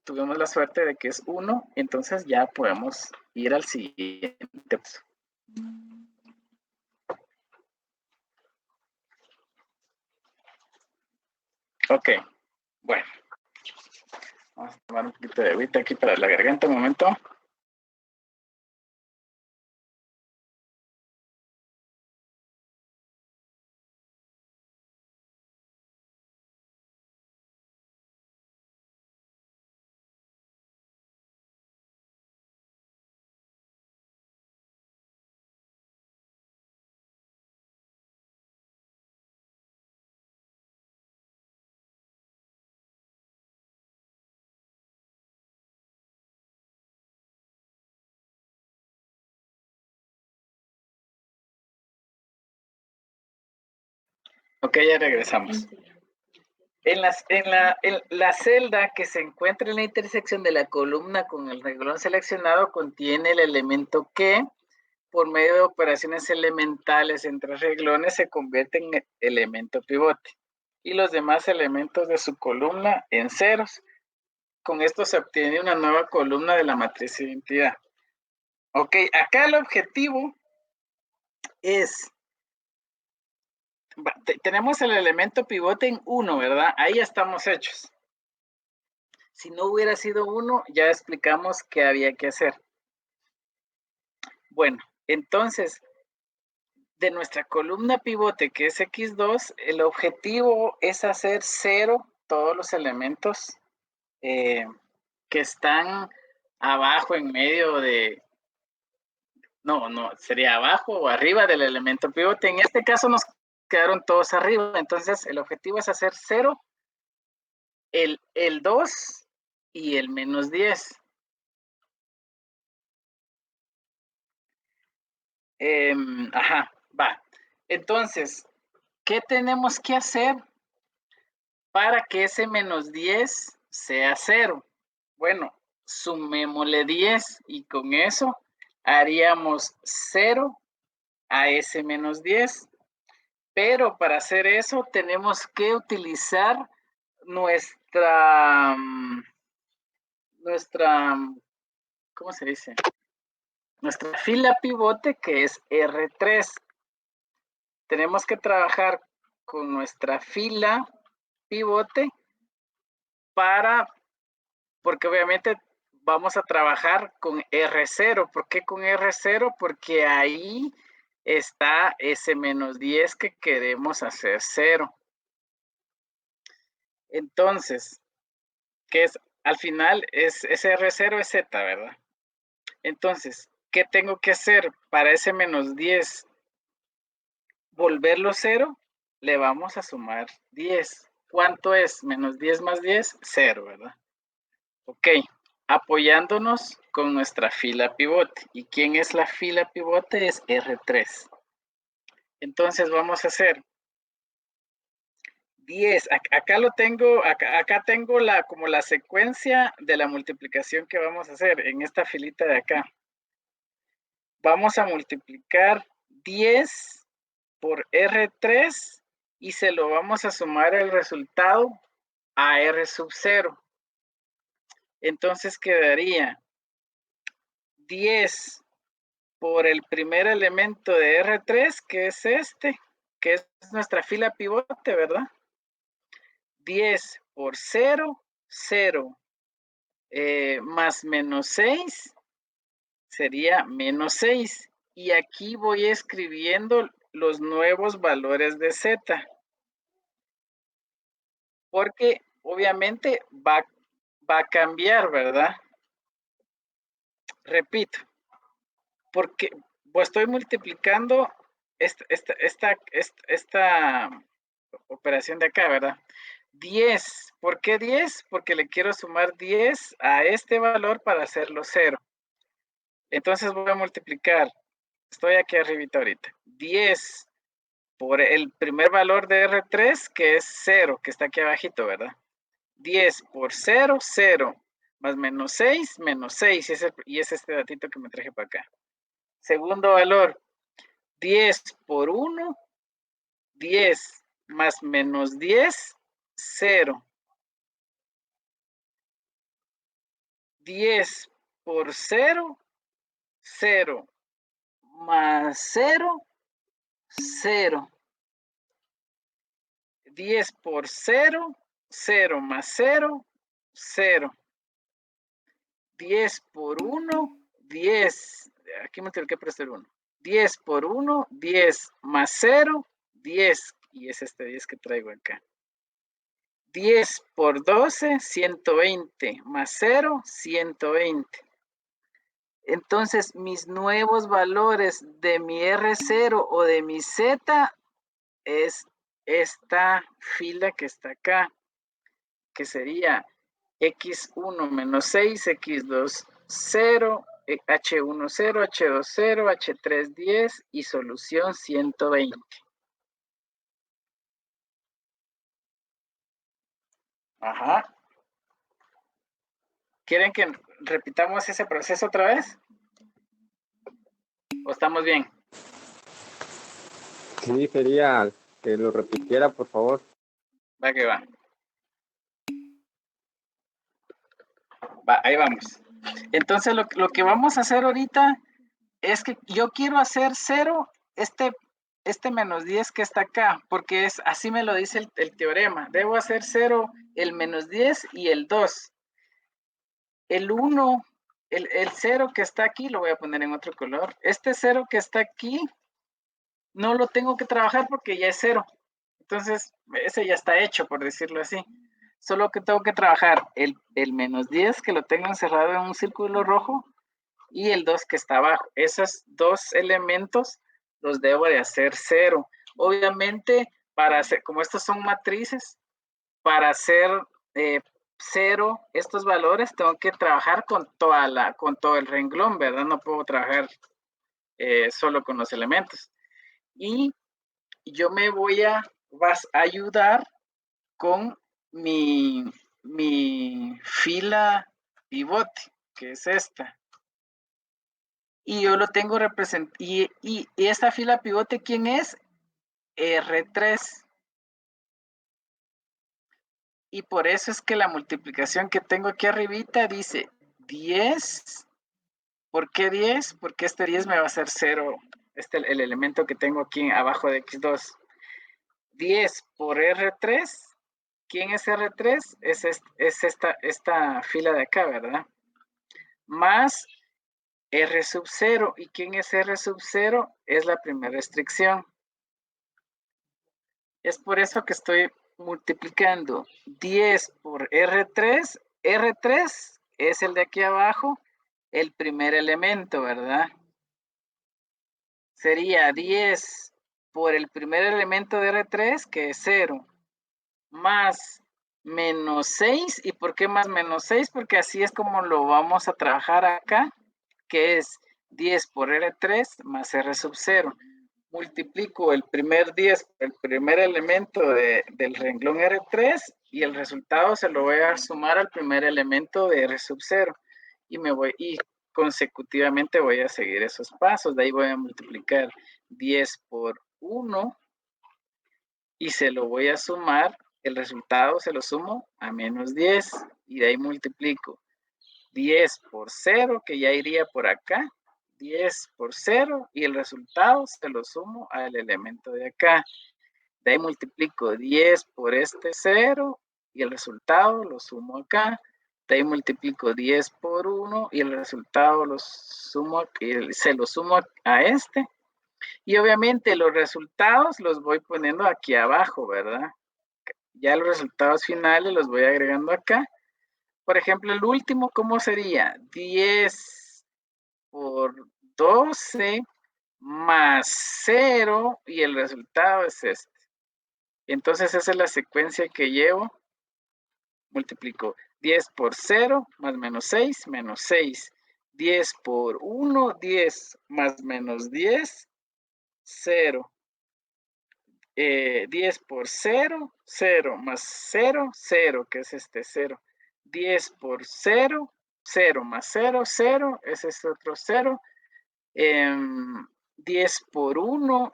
tuvimos la suerte de que es 1, entonces ya podemos ir al siguiente paso. Ok, bueno. Vamos a tomar un poquito de agüita aquí para la garganta un momento. Ok, ya regresamos. En la celda que se encuentra en la intersección de la columna con el renglón seleccionado contiene el elemento que, por medio de operaciones elementales entre renglones, se convierte en elemento pivote, y los demás elementos de su columna en ceros. Con esto se obtiene una nueva columna de la matriz de identidad. Ok, acá el objetivo es, tenemos el elemento pivote en 1, ¿verdad? Ahí ya estamos hechos. Si no hubiera sido 1, ya explicamos qué había que hacer. Bueno, entonces, de nuestra columna pivote, que es X2, el objetivo es hacer 0 todos los elementos que están abajo, en medio de... No, sería abajo o arriba del elemento pivote. En este caso nos quedaron todos arriba, entonces el objetivo es hacer 0, el 2 y el menos 10. Ajá, va. Entonces, ¿qué tenemos que hacer para que ese menos 10 sea 0? Bueno, sumémosle 10 y con eso haríamos 0 a ese menos 10. Pero para hacer eso tenemos que utilizar nuestra, ¿cómo se dice? Nuestra fila pivote, que es R3. Tenemos que trabajar con nuestra fila pivote porque obviamente vamos a trabajar con R0. ¿Por qué con R0? Porque ahí está ese menos 10 que queremos hacer 0. Entonces, que es al final es R0 es Z, ¿verdad? Entonces, ¿qué tengo que hacer para ese menos 10? Volverlo 0, le vamos a sumar 10. ¿Cuánto es? Menos 10 más 10, 0, ¿verdad? Ok, apoyándonos con nuestra fila pivote. ¿Y quién es la fila pivote? Es R3. Entonces vamos a hacer 10. Acá lo tengo, acá tengo como la secuencia de la multiplicación que vamos a hacer en esta filita de acá. Vamos a multiplicar 10 por R3 y se lo vamos a sumar el resultado a R sub 0. Entonces quedaría 10 por el primer elemento de R3, que es este, que es nuestra fila pivote, ¿verdad? 10 por 0, 0, más menos 6, sería menos 6. Y aquí voy escribiendo los nuevos valores de Z. Porque obviamente va a cambiar, ¿verdad? Repito, porque estoy multiplicando esta operación de acá, ¿verdad? 10. ¿Por qué 10? Porque le quiero sumar 10 a este valor para hacerlo 0. Entonces voy a multiplicar, estoy aquí arribita ahorita, 10 por el primer valor de R3, que es 0, que está aquí abajito, ¿verdad? 10 por 0, 0, más menos 6, menos 6, y es este datito que me traje para acá. Segundo valor, 10 por 1, 10, más menos 10, 0. 10 por 0, 0, más 0, 0. 10 por 0, 0 más 0, 0. 10 por 1, 10. Aquí me tengo que prestar 1. 10 por 1, 10 más 0, 10. Y es este 10 que traigo acá. 10 por 12, 120. Más 0, 120. Entonces, mis nuevos valores de mi R0 o de mi Z es esta fila que está acá, que sería X1 menos 6, X2 0, H1 0, H2 0, H3 10 y solución 120. Ajá. ¿Quieren que repitamos ese proceso otra vez? ¿O estamos bien? Sí, sería que lo repitiera, por favor. Va que va. Va, ahí vamos. Entonces, lo que vamos a hacer ahorita es que yo quiero hacer 0 este menos 10 que está acá, porque es así me lo dice el teorema. Debo hacer 0 el menos 10 y el 2. El 1 el 0 que está aquí lo voy a poner en otro color. Este 0 que está aquí no lo tengo que trabajar porque ya es 0. Entonces, ese ya está hecho, por decirlo así. Solo que tengo que trabajar el menos 10, que lo tengo encerrado en un círculo rojo, y el 2 que está abajo. Esos dos elementos los debo de hacer 0. Obviamente, para hacer, como estos son matrices, para hacer 0 estos valores, tengo que trabajar con todo el renglón, ¿verdad? No puedo trabajar solo con los elementos. Y yo me vas a ayudar con mi fila pivote, que es esta. Y yo lo tengo representado. Y esta fila pivote, ¿quién es? R3. Y por eso es que la multiplicación que tengo aquí arribita dice 10. ¿Por qué 10? Porque este 10 me va a hacer 0. El elemento que tengo aquí abajo de X2. 10 por R3. ¿Quién es R3? Es esta fila de acá, ¿verdad? Más R sub 0. ¿Y quién es R sub 0? Es la primera restricción. Es por eso que estoy multiplicando 10 por R3. R3 es el de aquí abajo, el primer elemento, ¿verdad? Sería 10 por el primer elemento de R3, que es 0, más menos 6. ¿Y por qué más menos 6? Porque así es como lo vamos a trabajar acá, que es 10 por R3 más R sub 0. Multiplico el primer 10, el primer elemento del renglón R3, y el resultado se lo voy a sumar al primer elemento de R sub 0. Y consecutivamente voy a seguir esos pasos. De ahí voy a multiplicar 10 por 1 y se lo voy a sumar. El resultado se lo sumo a menos 10, y de ahí multiplico 10 por 0, que ya iría por acá, 10 por 0, y el resultado se lo sumo al elemento de acá. De ahí multiplico 10 por este 0, y el resultado lo sumo acá. De ahí multiplico 10 por 1, y el resultado se lo sumo a este. Y obviamente los resultados los voy poniendo aquí abajo, ¿verdad? Ya los resultados finales los voy agregando acá. Por ejemplo, el último, ¿cómo sería? 10 por 12 más 0, y el resultado es este. Entonces esa es la secuencia que llevo. Multiplico 10 por 0 más menos 6, menos 6. 10 por 1, 10 más menos 10, 0. 10 por 0, 0 más 0, 0, que es este 0. 10 por 0, 0 más 0, 0, ese es otro 0. 10 por 1,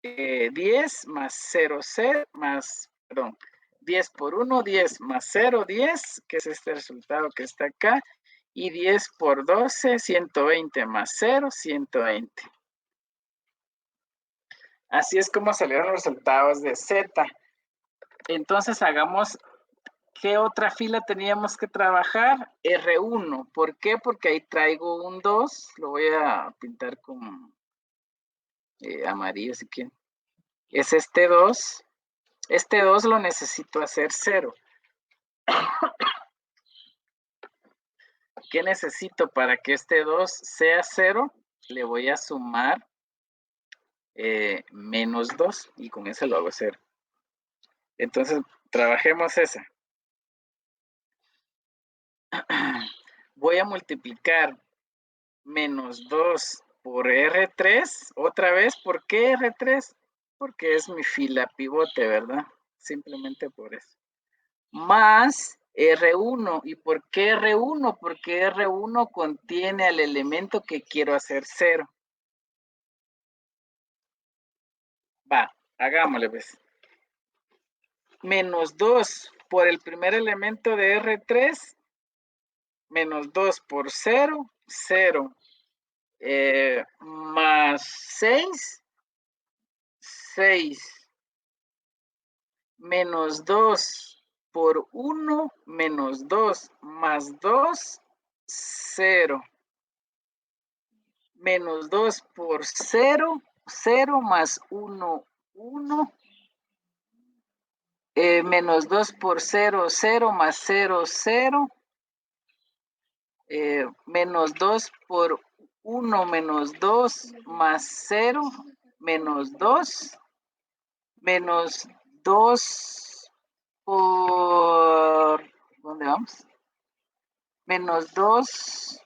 10 más 0, 0, más, perdón, 10 por 1, 10 más 0, 10, que es este resultado que está acá. Y 10 por 12, 120 más 0, 120. Así es como salieron los resultados de Z. Entonces hagamos, ¿qué otra fila teníamos que trabajar? R1. ¿Por qué? Porque ahí traigo un 2. Lo voy a pintar con amarillo si quieren. Es este 2. Este 2 lo necesito hacer 0. ¿Qué necesito para que este 2 sea 0? Le voy a sumar menos 2, y con eso lo hago 0. Entonces, trabajemos esa. Voy a multiplicar menos 2 por R3, otra vez. ¿Por qué R3? Porque es mi fila pivote, ¿verdad? Simplemente por eso. Más R1. ¿Y por qué R1? Porque R1 contiene al elemento que quiero hacer 0. Va, hagámosle pues. Menos 2 por el primer elemento de R3, menos 2 por 0, 0. Más 6, 6. Menos 2 por 1, menos 2 más 2, 0. Menos 2 por 0, 0 más 1, 1. Menos 2 por 0, 0 más 0, 0. Menos 2 por 1 menos 2 más 0, menos 2. Menos 2 por... ¿Dónde vamos? Menos 2.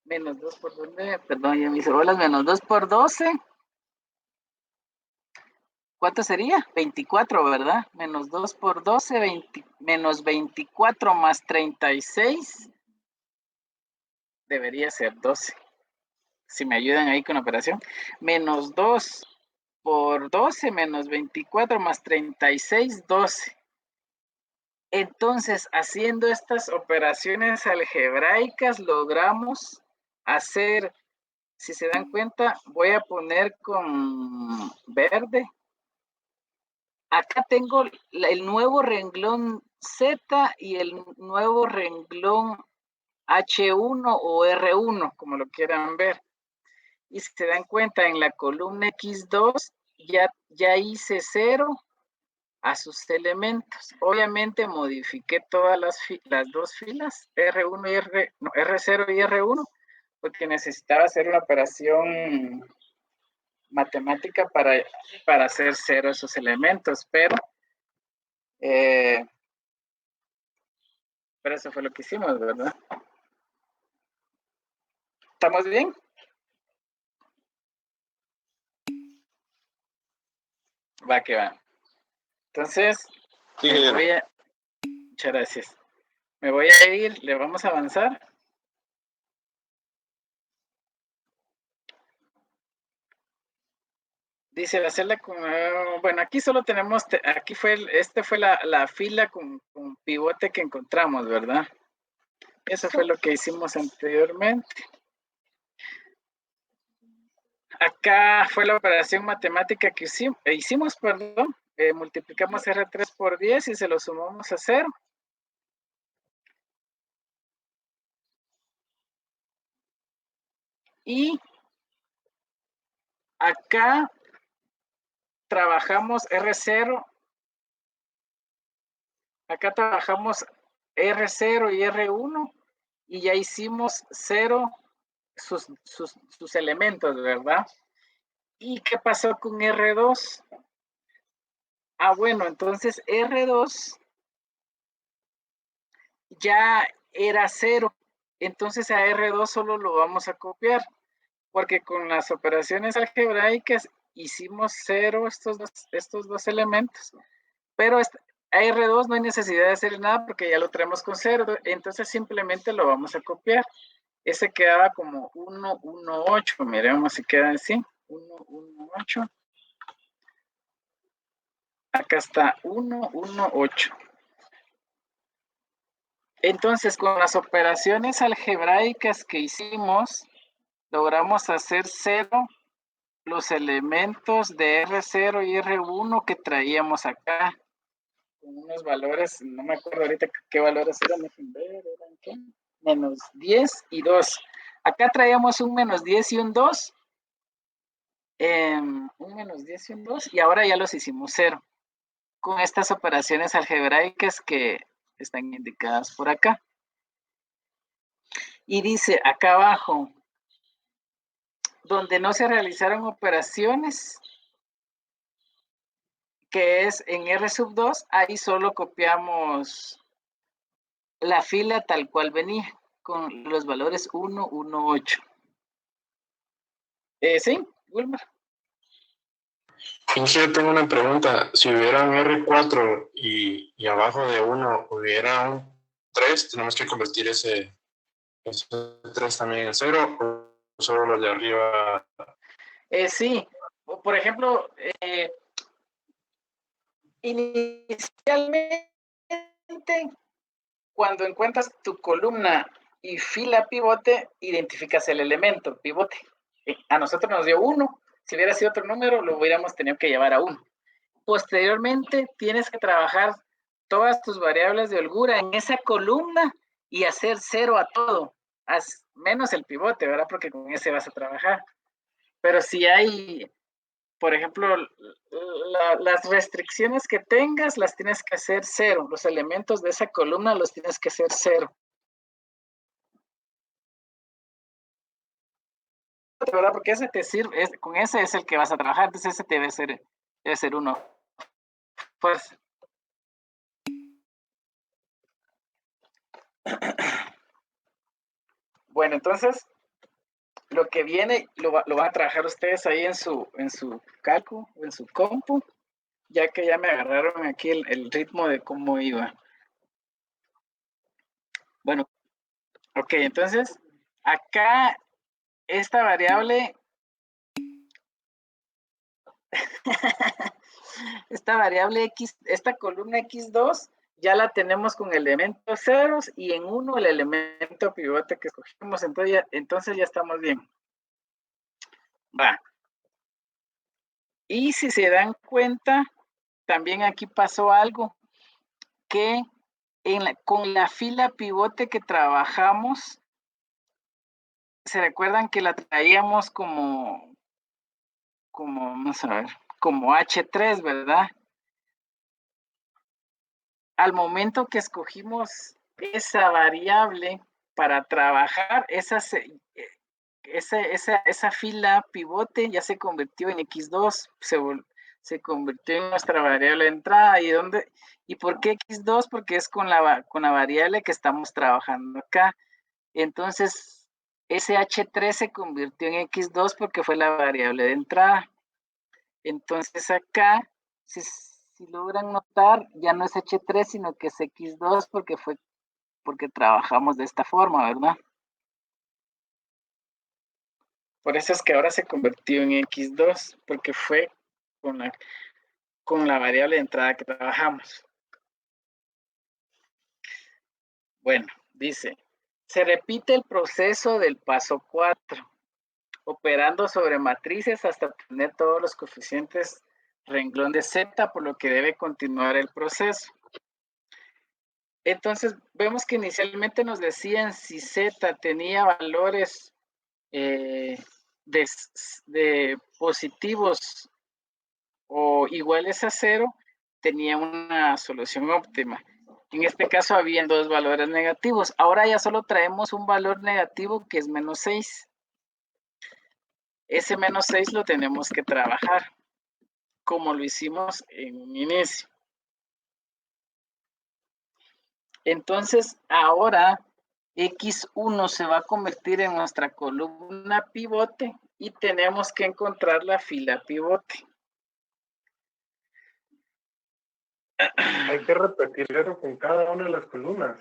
Menos 2 por dónde, perdón, ya me hice bolas. Menos 2 por 12. ¿Cuánto sería? 24, ¿verdad? Menos 2 por 12, 20, menos 24 más 36. Debería ser 12. Si me ayudan ahí con la operación. Menos 2 por 12, menos 24 más 36, 12. Entonces, haciendo estas operaciones algebraicas, logramos hacer, si se dan cuenta, voy a poner con verde. Acá tengo el nuevo renglón Z y el nuevo renglón H1 o R1, como lo quieran ver. Y si se dan cuenta, en la columna X2 ya hice 0 a sus elementos. Obviamente modifiqué todas las dos filas, R1 y R0 y R1, porque necesitaba hacer una operación matemática para hacer 0 esos elementos, pero eso fue lo que hicimos, ¿verdad? ¿Estamos bien? Va que va. Entonces, Sí, muchas gracias. Me voy a ir, le vamos a avanzar. Dice la celda con, bueno, aquí solo tenemos, aquí fue, fue la fila con pivote que encontramos, ¿verdad? Eso fue lo que hicimos anteriormente. Acá fue la operación matemática que hicimos, perdón. Multiplicamos R3 por 10 y se lo sumamos a 0. Y acá trabajamos R0. Acá trabajamos R0 y R1 y ya hicimos 0 sus elementos, ¿verdad? ¿Y qué pasó con R2? Ah, bueno, entonces R2 ya era 0. Entonces a R2 solo lo vamos a copiar, porque con las operaciones algebraicas hicimos 0 estos dos elementos, pero a R2 no hay necesidad de hacer nada porque ya lo tenemos con 0, entonces simplemente lo vamos a copiar. Ese quedaba como 1, 1, 8, miremos si queda así, 1, 1, 8. Acá está 1, 1, 8. Entonces, con las operaciones algebraicas que hicimos, logramos hacer 0 los elementos de R0 y R1 que traíamos acá, con unos valores, no me acuerdo ahorita qué valores eran, ¿eran qué? Menos 10 y 2. Acá traíamos un menos 10 y un 2. Un menos 10 y un 2, y ahora ya los hicimos 0, con estas operaciones algebraicas que están indicadas por acá. Y dice acá abajo, donde no se realizaron operaciones, que es en R2, ahí solo copiamos la fila tal cual venía, con los valores 1, 1, 8. ¿Sí, Wilmar? Yo tengo una pregunta. Si hubiera un R4 y abajo de 1 hubiera un 3, ¿tenemos que convertir ese 3 también en 0 o solo los de arriba? Sí. Por ejemplo, inicialmente, cuando encuentras tu columna y fila pivote, identificas el elemento pivote. A nosotros nos dio 1. Si hubiera sido otro número, lo hubiéramos tenido que llevar a 1. Posteriormente, tienes que trabajar todas tus variables de holgura en esa columna y hacer 0 a todo. Haz menos el pivote, ¿verdad? Porque con ese vas a trabajar. Pero si hay, por ejemplo, las restricciones que tengas, las tienes que hacer 0. Los elementos de esa columna los tienes que hacer 0. ¿Verdad? Porque ese te sirve, con ese es el que vas a trabajar, entonces ese debe ser 1. Pues. Bueno, entonces, lo que viene lo van a trabajar ustedes ahí en su calco o en su compu, ya que ya me agarraron aquí el ritmo de cómo iba. Bueno, ok, entonces, acá esta variable, esta variable X, esta columna X2, ya la tenemos con elementos ceros y en 1 el elemento pivote que escogimos, entonces ya estamos bien. Va. Y si se dan cuenta, también aquí pasó algo, que con la fila pivote que trabajamos, ¿se recuerdan que la traíamos como vamos a ver, como H3, ¿verdad? Al momento que escogimos esa variable para trabajar, esa fila pivote ya se convirtió en X2, se convirtió en nuestra variable de entrada. ¿Y por qué X2? Porque es con la variable que estamos trabajando acá. Entonces, ese H3 se convirtió en X2 porque fue la variable de entrada. Entonces acá, si logran notar, ya no es H3, sino que es X2 porque trabajamos de esta forma, ¿verdad? Por eso es que ahora se convirtió en X2, porque fue con la variable de entrada que trabajamos. Bueno, dice, se repite el proceso del paso 4, operando sobre matrices hasta obtener todos los coeficientes renglón de Z, por lo que debe continuar el proceso. Entonces, vemos que inicialmente nos decían si Z tenía valores de positivos o iguales a 0, tenía una solución óptima. En este caso habían 2 valores negativos. Ahora ya solo traemos un valor negativo que es menos 6. Ese menos 6 lo tenemos que trabajar, como lo hicimos en un inicio. Entonces, ahora X1 se va a convertir en nuestra columna pivote y tenemos que encontrar la fila pivote. Hay que repetir eso con cada una de las columnas.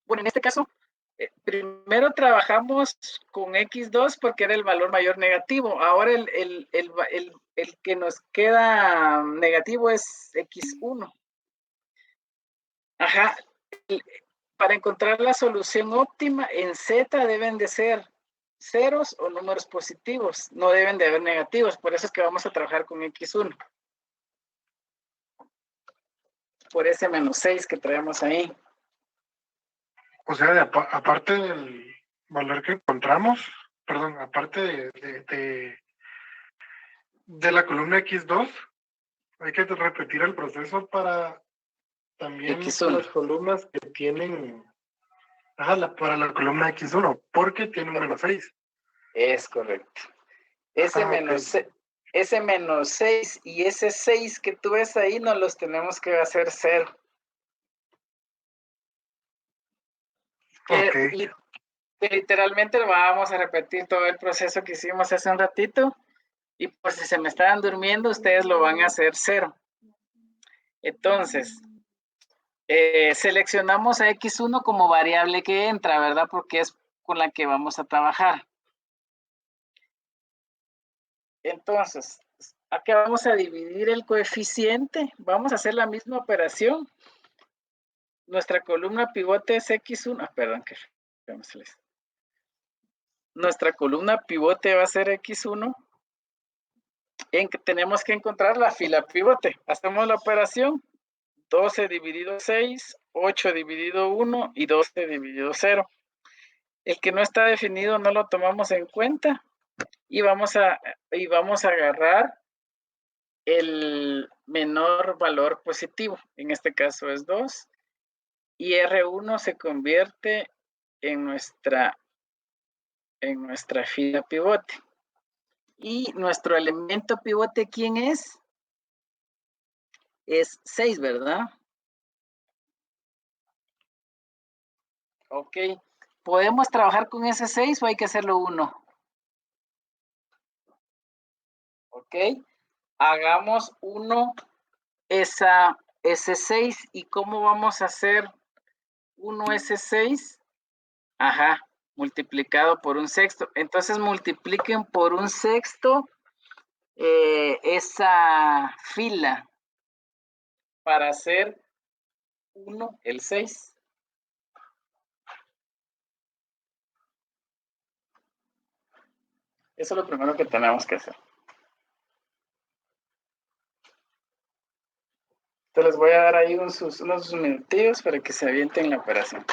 Bueno, en este caso, primero trabajamos con X2 porque era el valor mayor negativo. Ahora el que nos queda negativo es X1. Ajá. Para encontrar la solución óptima, en Z deben de ser ceros o números positivos. No deben de haber negativos. Por eso es que vamos a trabajar con X1. Por ese menos 6 que traemos ahí. O sea, aparte del valor que encontramos, perdón, aparte de la columna X2, hay que repetir el proceso para también X1. las columnas que tienen, para la columna X1, porque tiene un menos 6. Es correcto. Ese menos 6 y ese 6 que tú ves ahí, no los tenemos que hacer 0. Okay. Literalmente vamos a repetir todo el proceso que hicimos hace un ratito y pues si se me estaban durmiendo, ustedes lo van a hacer 0. Entonces, seleccionamos a X1 como variable que entra, ¿verdad? Porque es con la que vamos a trabajar. Entonces, acá vamos a dividir el coeficiente. Vamos a hacer la misma operación. Nuestra columna pivote es X1. Perdón, que nuestra columna pivote va a ser X1. tenemos que encontrar la fila pivote. Hacemos la operación 12 dividido 6, 8 dividido 1 y 12 dividido 0. El que no está definido no lo tomamos en cuenta y vamos a agarrar el menor valor positivo. En este caso es 2. Y R1 se convierte en nuestra fila pivote. Y nuestro elemento pivote, ¿quién es? Es 6, ¿verdad? Ok. ¿Podemos trabajar con ese 6 o hay que hacerlo 1? Ok. Hagamos 1 ese 6. ¿Y cómo vamos a hacer 1 ese 6? Ajá, multiplicado por un sexto. Entonces multipliquen por un sexto esa fila para hacer 1 el 6. Eso es lo primero que tenemos que hacer. Entonces les voy a dar ahí unos minutillos para que se avienten la operación.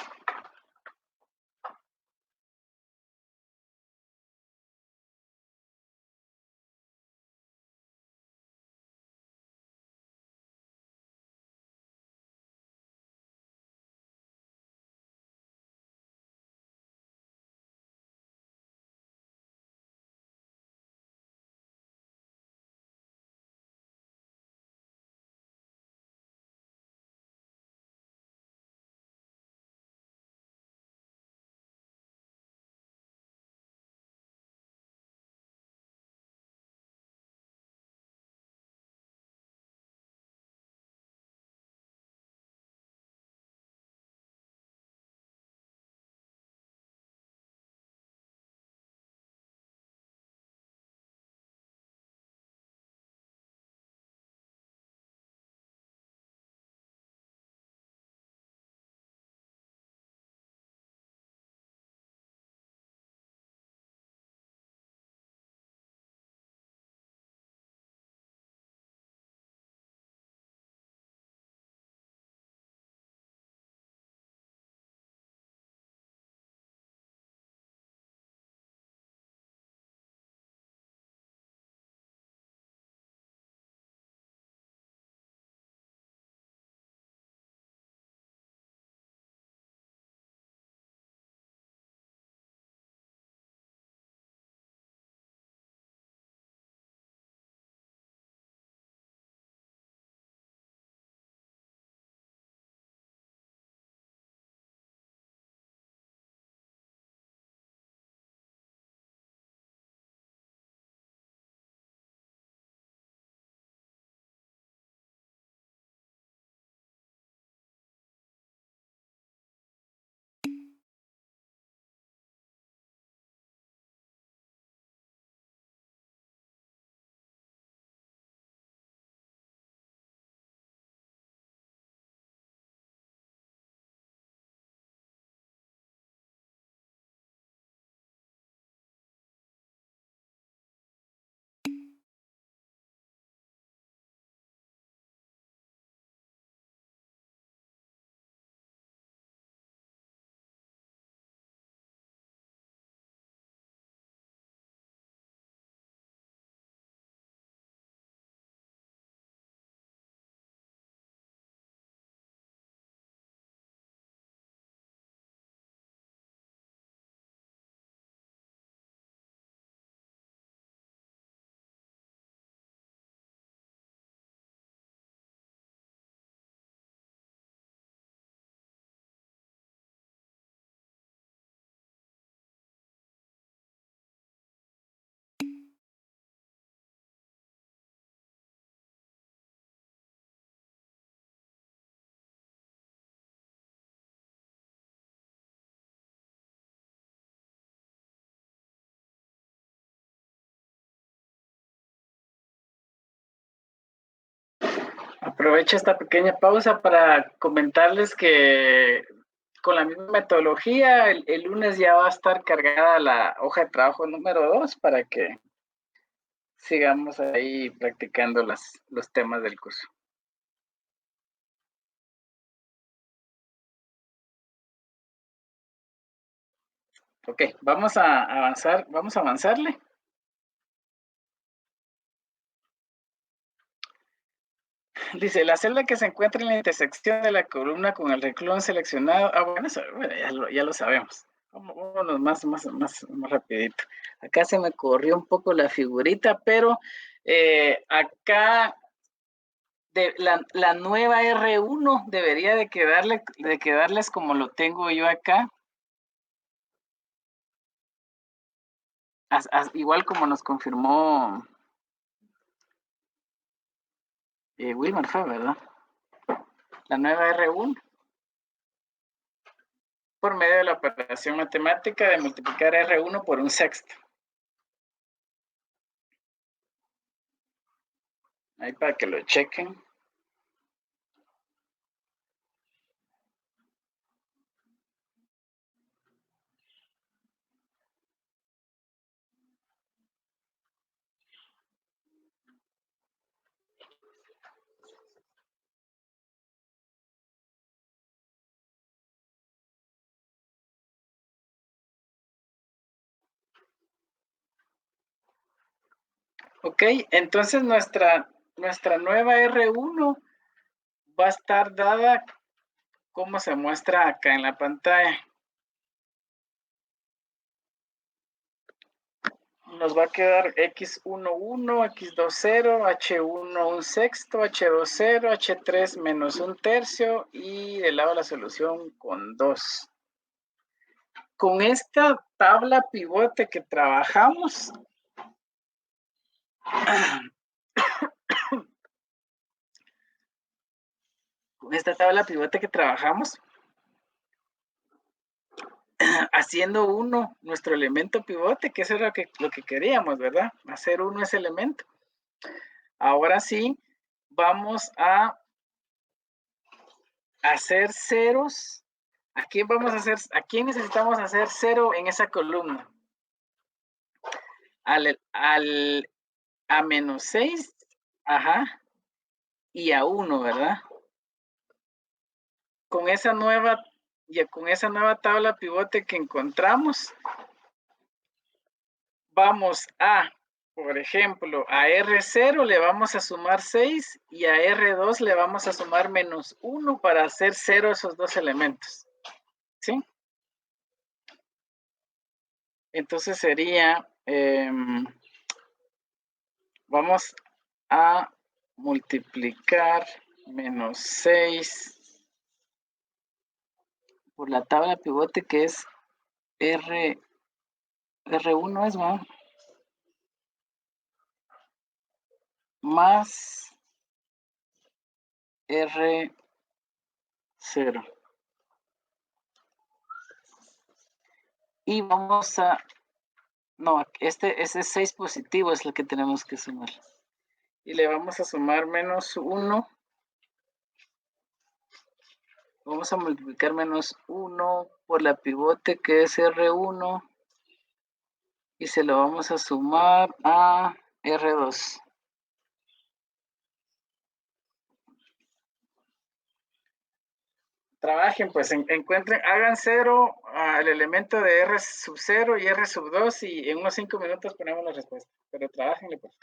Aprovecho esta pequeña pausa para comentarles que con la misma metodología, el lunes ya va a estar cargada la hoja de trabajo número 2 para que sigamos ahí practicando los temas del curso. Ok, vamos a avanzar, vamos a avanzarle. Dice, la celda que se encuentra en la intersección de la columna con el renglón seleccionado. Bueno, eso, bueno, ya lo sabemos. Vámonos más rapidito. Acá se me corrió un poco la figurita, pero acá la nueva R1 debería de quedarles como lo tengo yo acá. Igual como nos confirmó Wilmer fue, ¿verdad? La nueva R1. Por medio de la operación matemática de multiplicar R1 por un sexto. Ahí para que lo chequen. Ok, entonces nuestra nueva R1 va a estar dada como se muestra acá en la pantalla. Nos va a quedar X11, X20, H1 un sexto, H20, H3 menos un tercio y del lado de la solución con 2. Con esta tabla pivote que trabajamos, haciendo uno nuestro elemento pivote, que eso es lo que queríamos, ¿verdad? Hacer uno ese elemento. Ahora sí, vamos a hacer ceros. ¿A quién necesitamos hacer cero en esa columna? A menos 6, ajá, y a 1, ¿verdad? Con esa nueva tabla pivote que encontramos, vamos a, por ejemplo, a R0 le vamos a sumar 6 y a R2 le vamos a sumar menos 1 para hacer 0 esos dos elementos. ¿Sí? Entonces sería, vamos a multiplicar menos 6 por la tabla pivote que es R1 es, ¿no? Más R0. Y vamos a, no, ese 6 positivo es lo que tenemos que sumar. Y le vamos a sumar menos 1. Vamos a multiplicar menos 1 por la pivote que es R1. Y se lo vamos a sumar a R2. Trabajen, pues encuentren, hagan 0 al elemento de R sub 0 y R sub 2 y en unos 5 minutos ponemos la respuesta. Pero trabajenle, pues.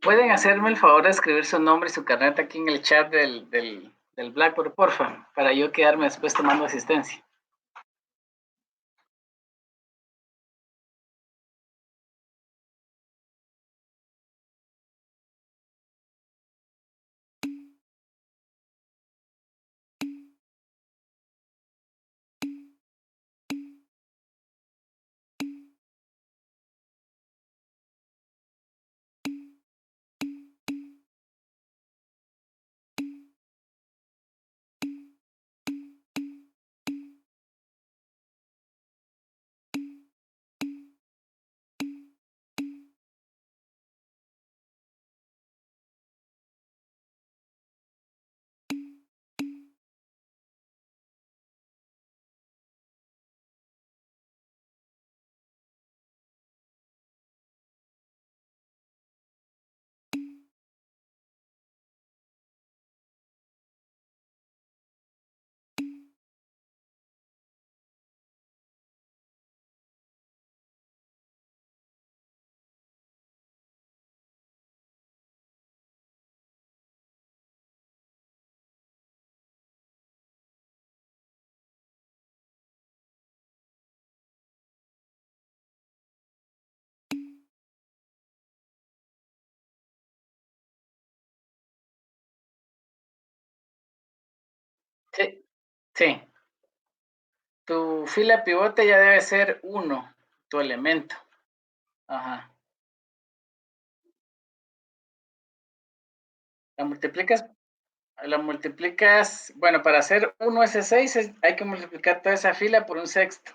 ¿Pueden hacerme el favor de escribir su nombre y su carnet aquí en el chat del Blackboard, porfa? Para yo quedarme después tomando asistencia. Sí, sí. Tu fila pivote ya debe ser 1, tu elemento. Ajá. La multiplicas, bueno, para hacer 1S6 hay que multiplicar toda esa fila por un sexto.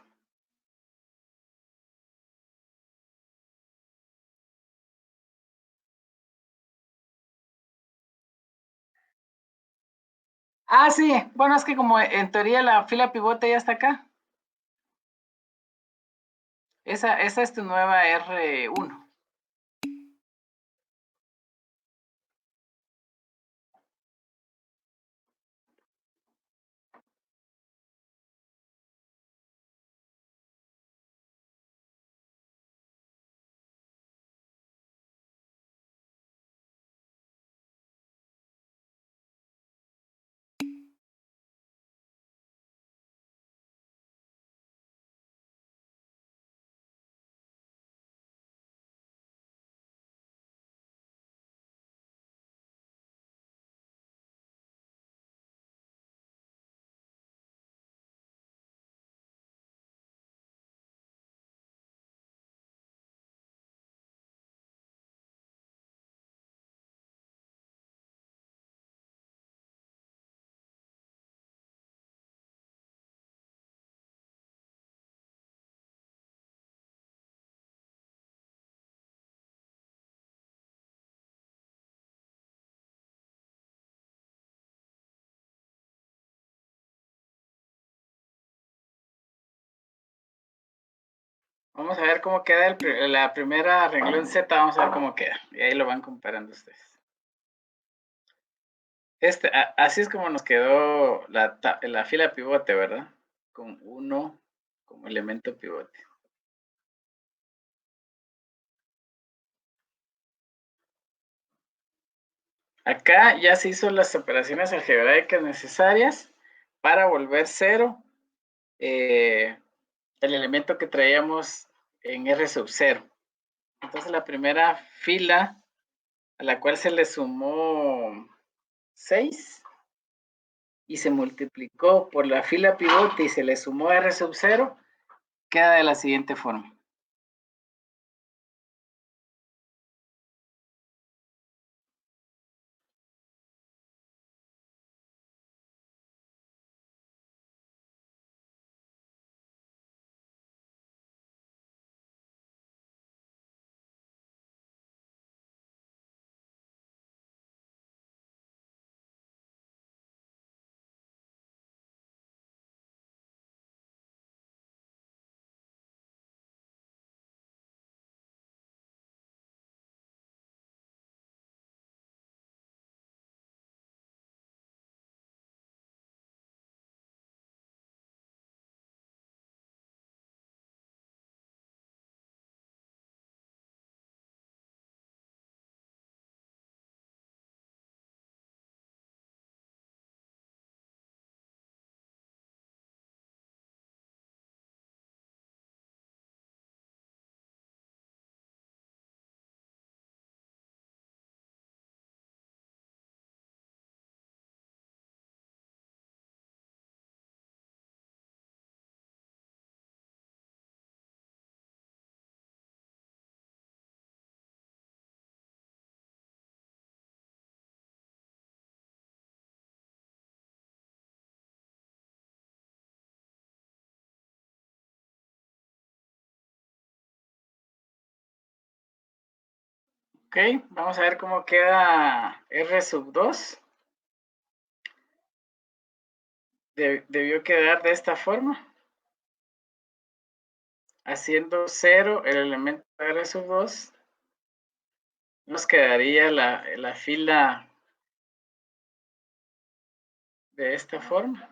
Ah, sí, bueno, es que como en teoría la fila pivote ya está acá. Esa es tu nueva R1. Vamos a ver cómo queda la primera renglón Z, vamos a ver cómo queda. Y ahí lo van comparando ustedes. Así es como nos quedó la fila pivote, ¿verdad? Con 1 como elemento pivote. Acá ya se hizo las operaciones algebraicas necesarias para volver 0 el elemento que traíamos en R sub 0. Entonces la primera fila a la cual se le sumó 6 y se multiplicó por la fila pivote y se le sumó R sub 0, queda de la siguiente forma. Ok, vamos a ver cómo queda R sub 2. Debió quedar de esta forma. Haciendo 0 el elemento R sub 2, nos quedaría la fila de esta forma.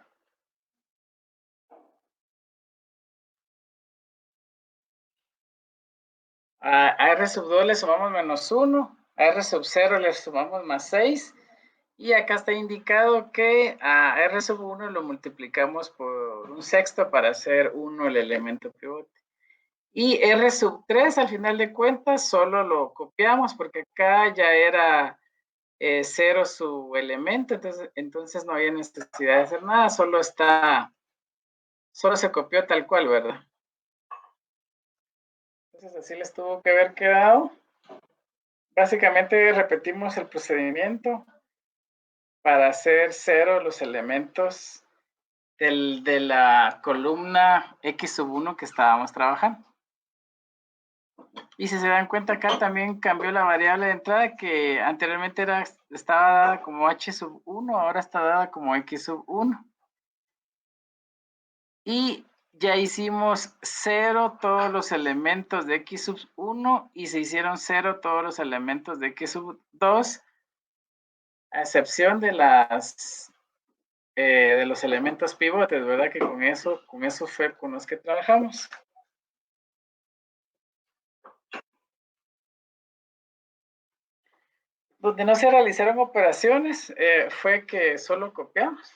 A R sub 2 le sumamos menos 1, a R sub 0 le sumamos más 6, y acá está indicado que a R sub 1 lo multiplicamos por un sexto para hacer 1 el elemento pivote. Y R sub 3 al final de cuentas solo lo copiamos porque acá ya era 0 su elemento, entonces no había necesidad de hacer nada, solo se copió tal cual, ¿verdad? Entonces así les tuvo que haber quedado. Básicamente repetimos el procedimiento para hacer 0 los elementos de la columna X sub 1 que estábamos trabajando. Y si se dan cuenta, acá también cambió la variable de entrada que anteriormente estaba dada como H sub 1, ahora está dada como X sub 1. Y ya hicimos 0 todos los elementos de X sub 1 y se hicieron 0 todos los elementos de X sub 2, a excepción de los elementos pivotes, ¿verdad? Que con eso fue con los que trabajamos. Donde no se realizaron operaciones fue que solo copiamos.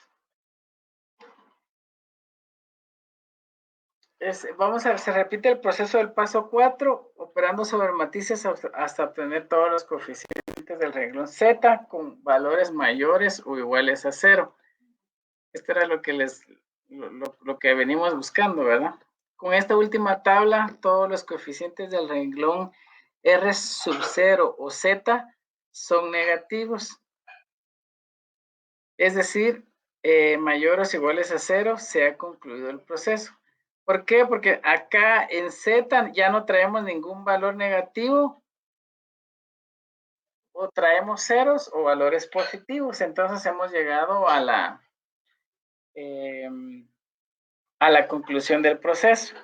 Se repite el proceso del paso 4, operando sobre matrices hasta obtener todos los coeficientes del renglón Z con valores mayores o iguales a 0. Esto era lo que venimos buscando, ¿verdad? Con esta última tabla, todos los coeficientes del renglón R sub 0 o Z son negativos. Es decir, mayores o iguales a 0, se ha concluido el proceso. ¿Por qué? Porque acá en Z ya no traemos ningún valor negativo, o traemos ceros o valores positivos. Entonces hemos llegado a la conclusión del proceso.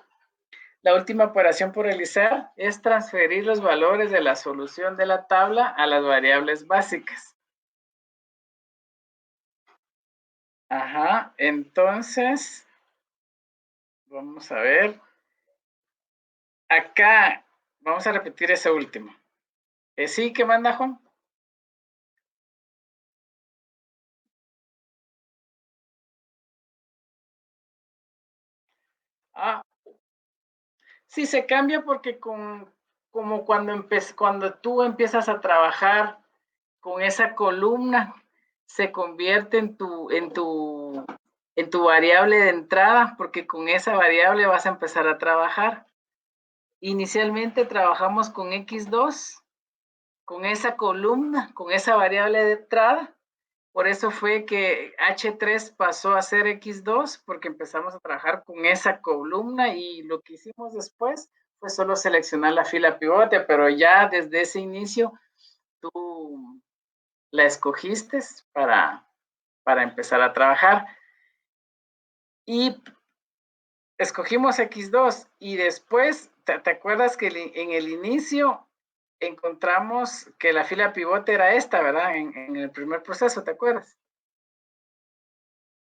La última operación por realizar es transferir los valores de la solución de la tabla a las variables básicas. Ajá, entonces, vamos a ver. Acá, vamos a repetir ese último. ¿Sí? ¿Qué manda, Juan? Sí, se cambia porque como cuando tú empiezas a trabajar con esa columna, se convierte en tu variable de entrada, porque con esa variable vas a empezar a trabajar. Inicialmente trabajamos con X2, con esa columna, con esa variable de entrada. Por eso fue que H3 pasó a ser X2, porque empezamos a trabajar con esa columna, y lo que hicimos después fue solo seleccionar la fila pivote, pero ya desde ese inicio tú la escogiste para empezar a trabajar. Y escogimos X2 y después, ¿te acuerdas que en el inicio encontramos que la fila pivote era esta, ¿verdad? En el primer proceso, ¿te acuerdas?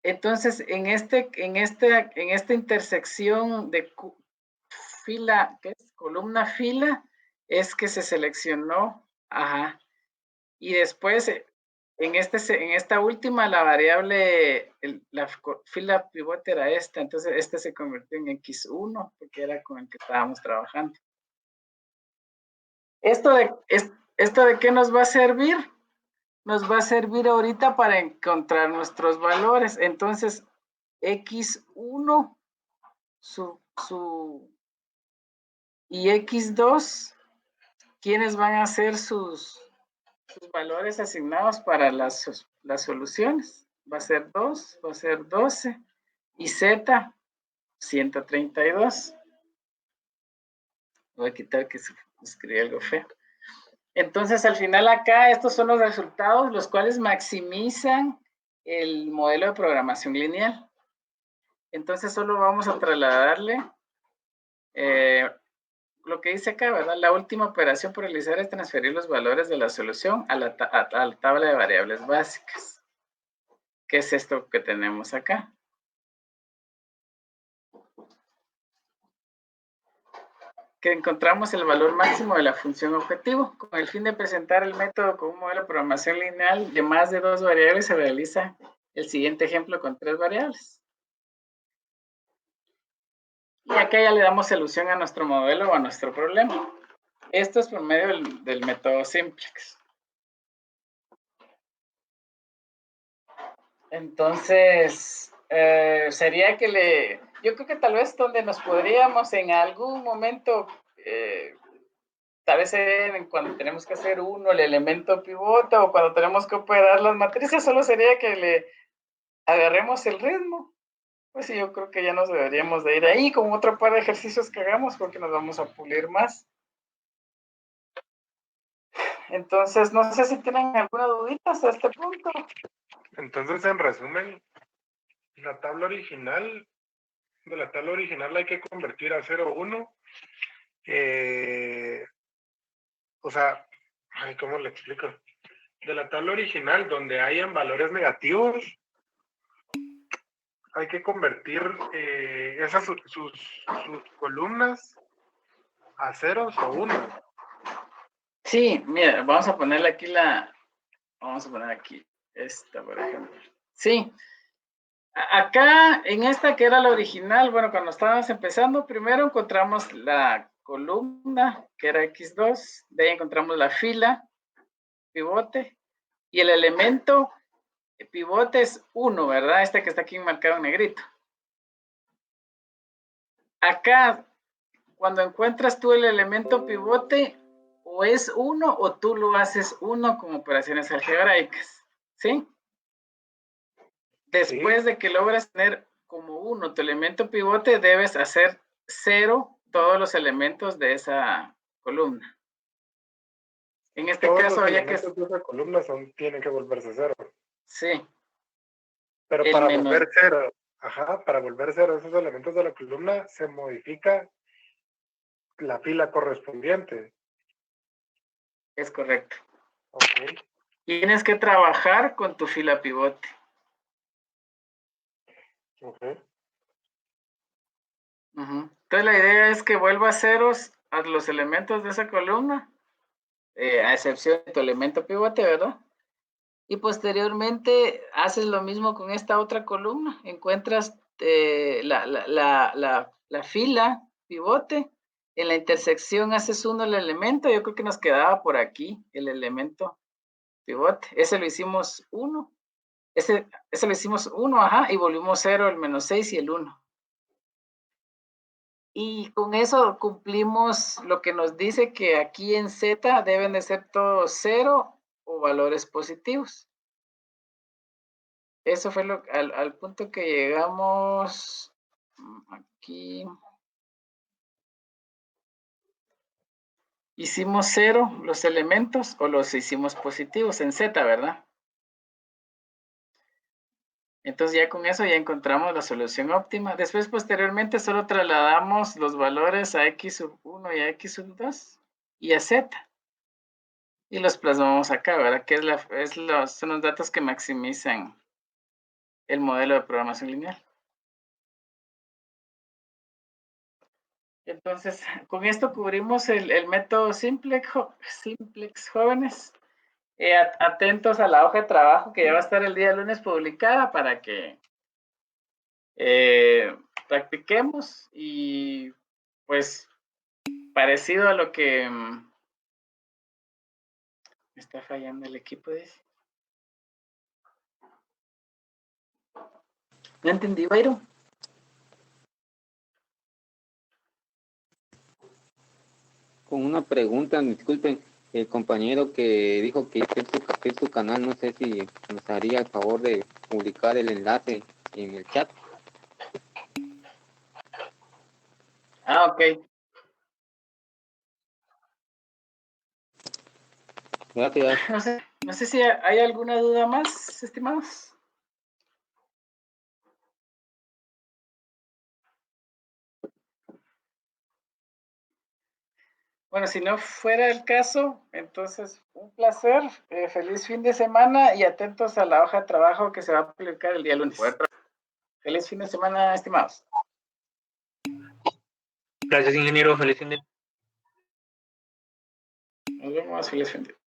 Entonces, en esta intersección de fila, ¿qué es? Columna fila, es que se seleccionó, ajá. Y después, en esta última, la variable, la fila pivote era esta, entonces este se convirtió en X1, porque era con el que estábamos trabajando. ¿Esto de qué nos va a servir? Nos va a servir ahorita para encontrar nuestros valores. Entonces, X1 y X2, ¿quiénes van a ser sus valores asignados para las soluciones? Va a ser 2, va a ser 12, y Z, 132. Voy a quitar que escribí algo feo. Entonces, al final acá, estos son los resultados, los cuales maximizan el modelo de programación lineal. Entonces, solo vamos a trasladarle lo que dice acá, ¿verdad? La última operación por realizar es transferir los valores de la solución a la tabla de variables básicas. ¿Qué es esto que tenemos acá? Que encontramos el valor máximo de la función objetivo. Con el fin de presentar el método con un modelo de programación lineal de más de 2 variables, se realiza el siguiente ejemplo con 3 variables. Y acá ya le damos solución a nuestro modelo o a nuestro problema. Esto es por medio del método simplex. Entonces, sería que yo creo que tal vez donde nos podríamos en algún momento, tal vez cuando tenemos que hacer el elemento pivote o cuando tenemos que operar las matrices, solo sería que le agarremos el ritmo. Pues sí, yo creo que ya nos deberíamos de ir ahí con otro par de ejercicios que hagamos porque nos vamos a pulir más. Entonces, no sé si tienen alguna dudita hasta este punto. Entonces, en resumen, la tabla original, de la tabla original hay que convertir a 0, 1. O sea, ay, ¿cómo le explico? De la tabla original, donde hayan valores negativos, hay que convertir sus columnas a ceros o unos. Sí, mira, vamos a ponerle aquí vamos a poner aquí esta, por ejemplo. Sí, acá en esta que era la original, bueno, cuando estábamos empezando, primero encontramos la columna, que era X2, de ahí encontramos la fila, pivote, y el elemento pivote es 1, ¿verdad? Este que está aquí marcado en negrito. Acá, cuando encuentras tú el elemento pivote, o es 1 o tú lo haces 1 con operaciones algebraicas, ¿sí? Después de que logras tener como 1 tu elemento pivote, debes hacer 0 todos los elementos de esa columna. En este Todos caso, los ya que... elementos de esa columna tienen que volverse 0. Sí. Pero para volver 0, para volver 0 esos elementos de la columna, se modifica la fila correspondiente. Es correcto. Ok. Tienes que trabajar con tu fila pivote. Okay. Entonces la idea es que vuelva a ceros a los elementos de esa columna, a excepción de tu elemento pivote, ¿verdad? Y posteriormente haces lo mismo con esta otra columna. Encuentras la fila pivote. En la intersección haces 1 el elemento. Yo creo que nos quedaba por aquí el elemento pivote. Ese lo hicimos 1. Ese lo hicimos 1, y volvimos 0, el -6 y el 1. Y con eso cumplimos lo que nos dice que aquí en Z deben de ser todos 0 o valores positivos. Eso fue al punto que llegamos aquí. Hicimos 0 los elementos o los hicimos positivos en Z, ¿verdad? Entonces ya con eso ya encontramos la solución óptima. Después posteriormente solo trasladamos los valores a X1 y a X2 y a Z. Y los plasmamos acá, ¿verdad? Que son los datos que maximizan el modelo de programación lineal. Entonces, con esto cubrimos el método simplex, jóvenes. Atentos a la hoja de trabajo que ya va a estar el día lunes publicada para que practiquemos y pues parecido a lo que me está fallando el equipo, dice. No entendí, Byron. Con una pregunta, disculpen, el compañero que dijo que es su canal, no sé si nos haría el favor de publicar el enlace en el chat. Ok. Gracias. No sé si hay alguna duda más, estimados. Bueno, si no fuera el caso, entonces un placer, feliz fin de semana y atentos a la hoja de trabajo que se va a publicar el día lunes. Feliz fin de semana, estimados. Gracias, ingeniero. Feliz fin de semana. Nos vemos, feliz fin de semana.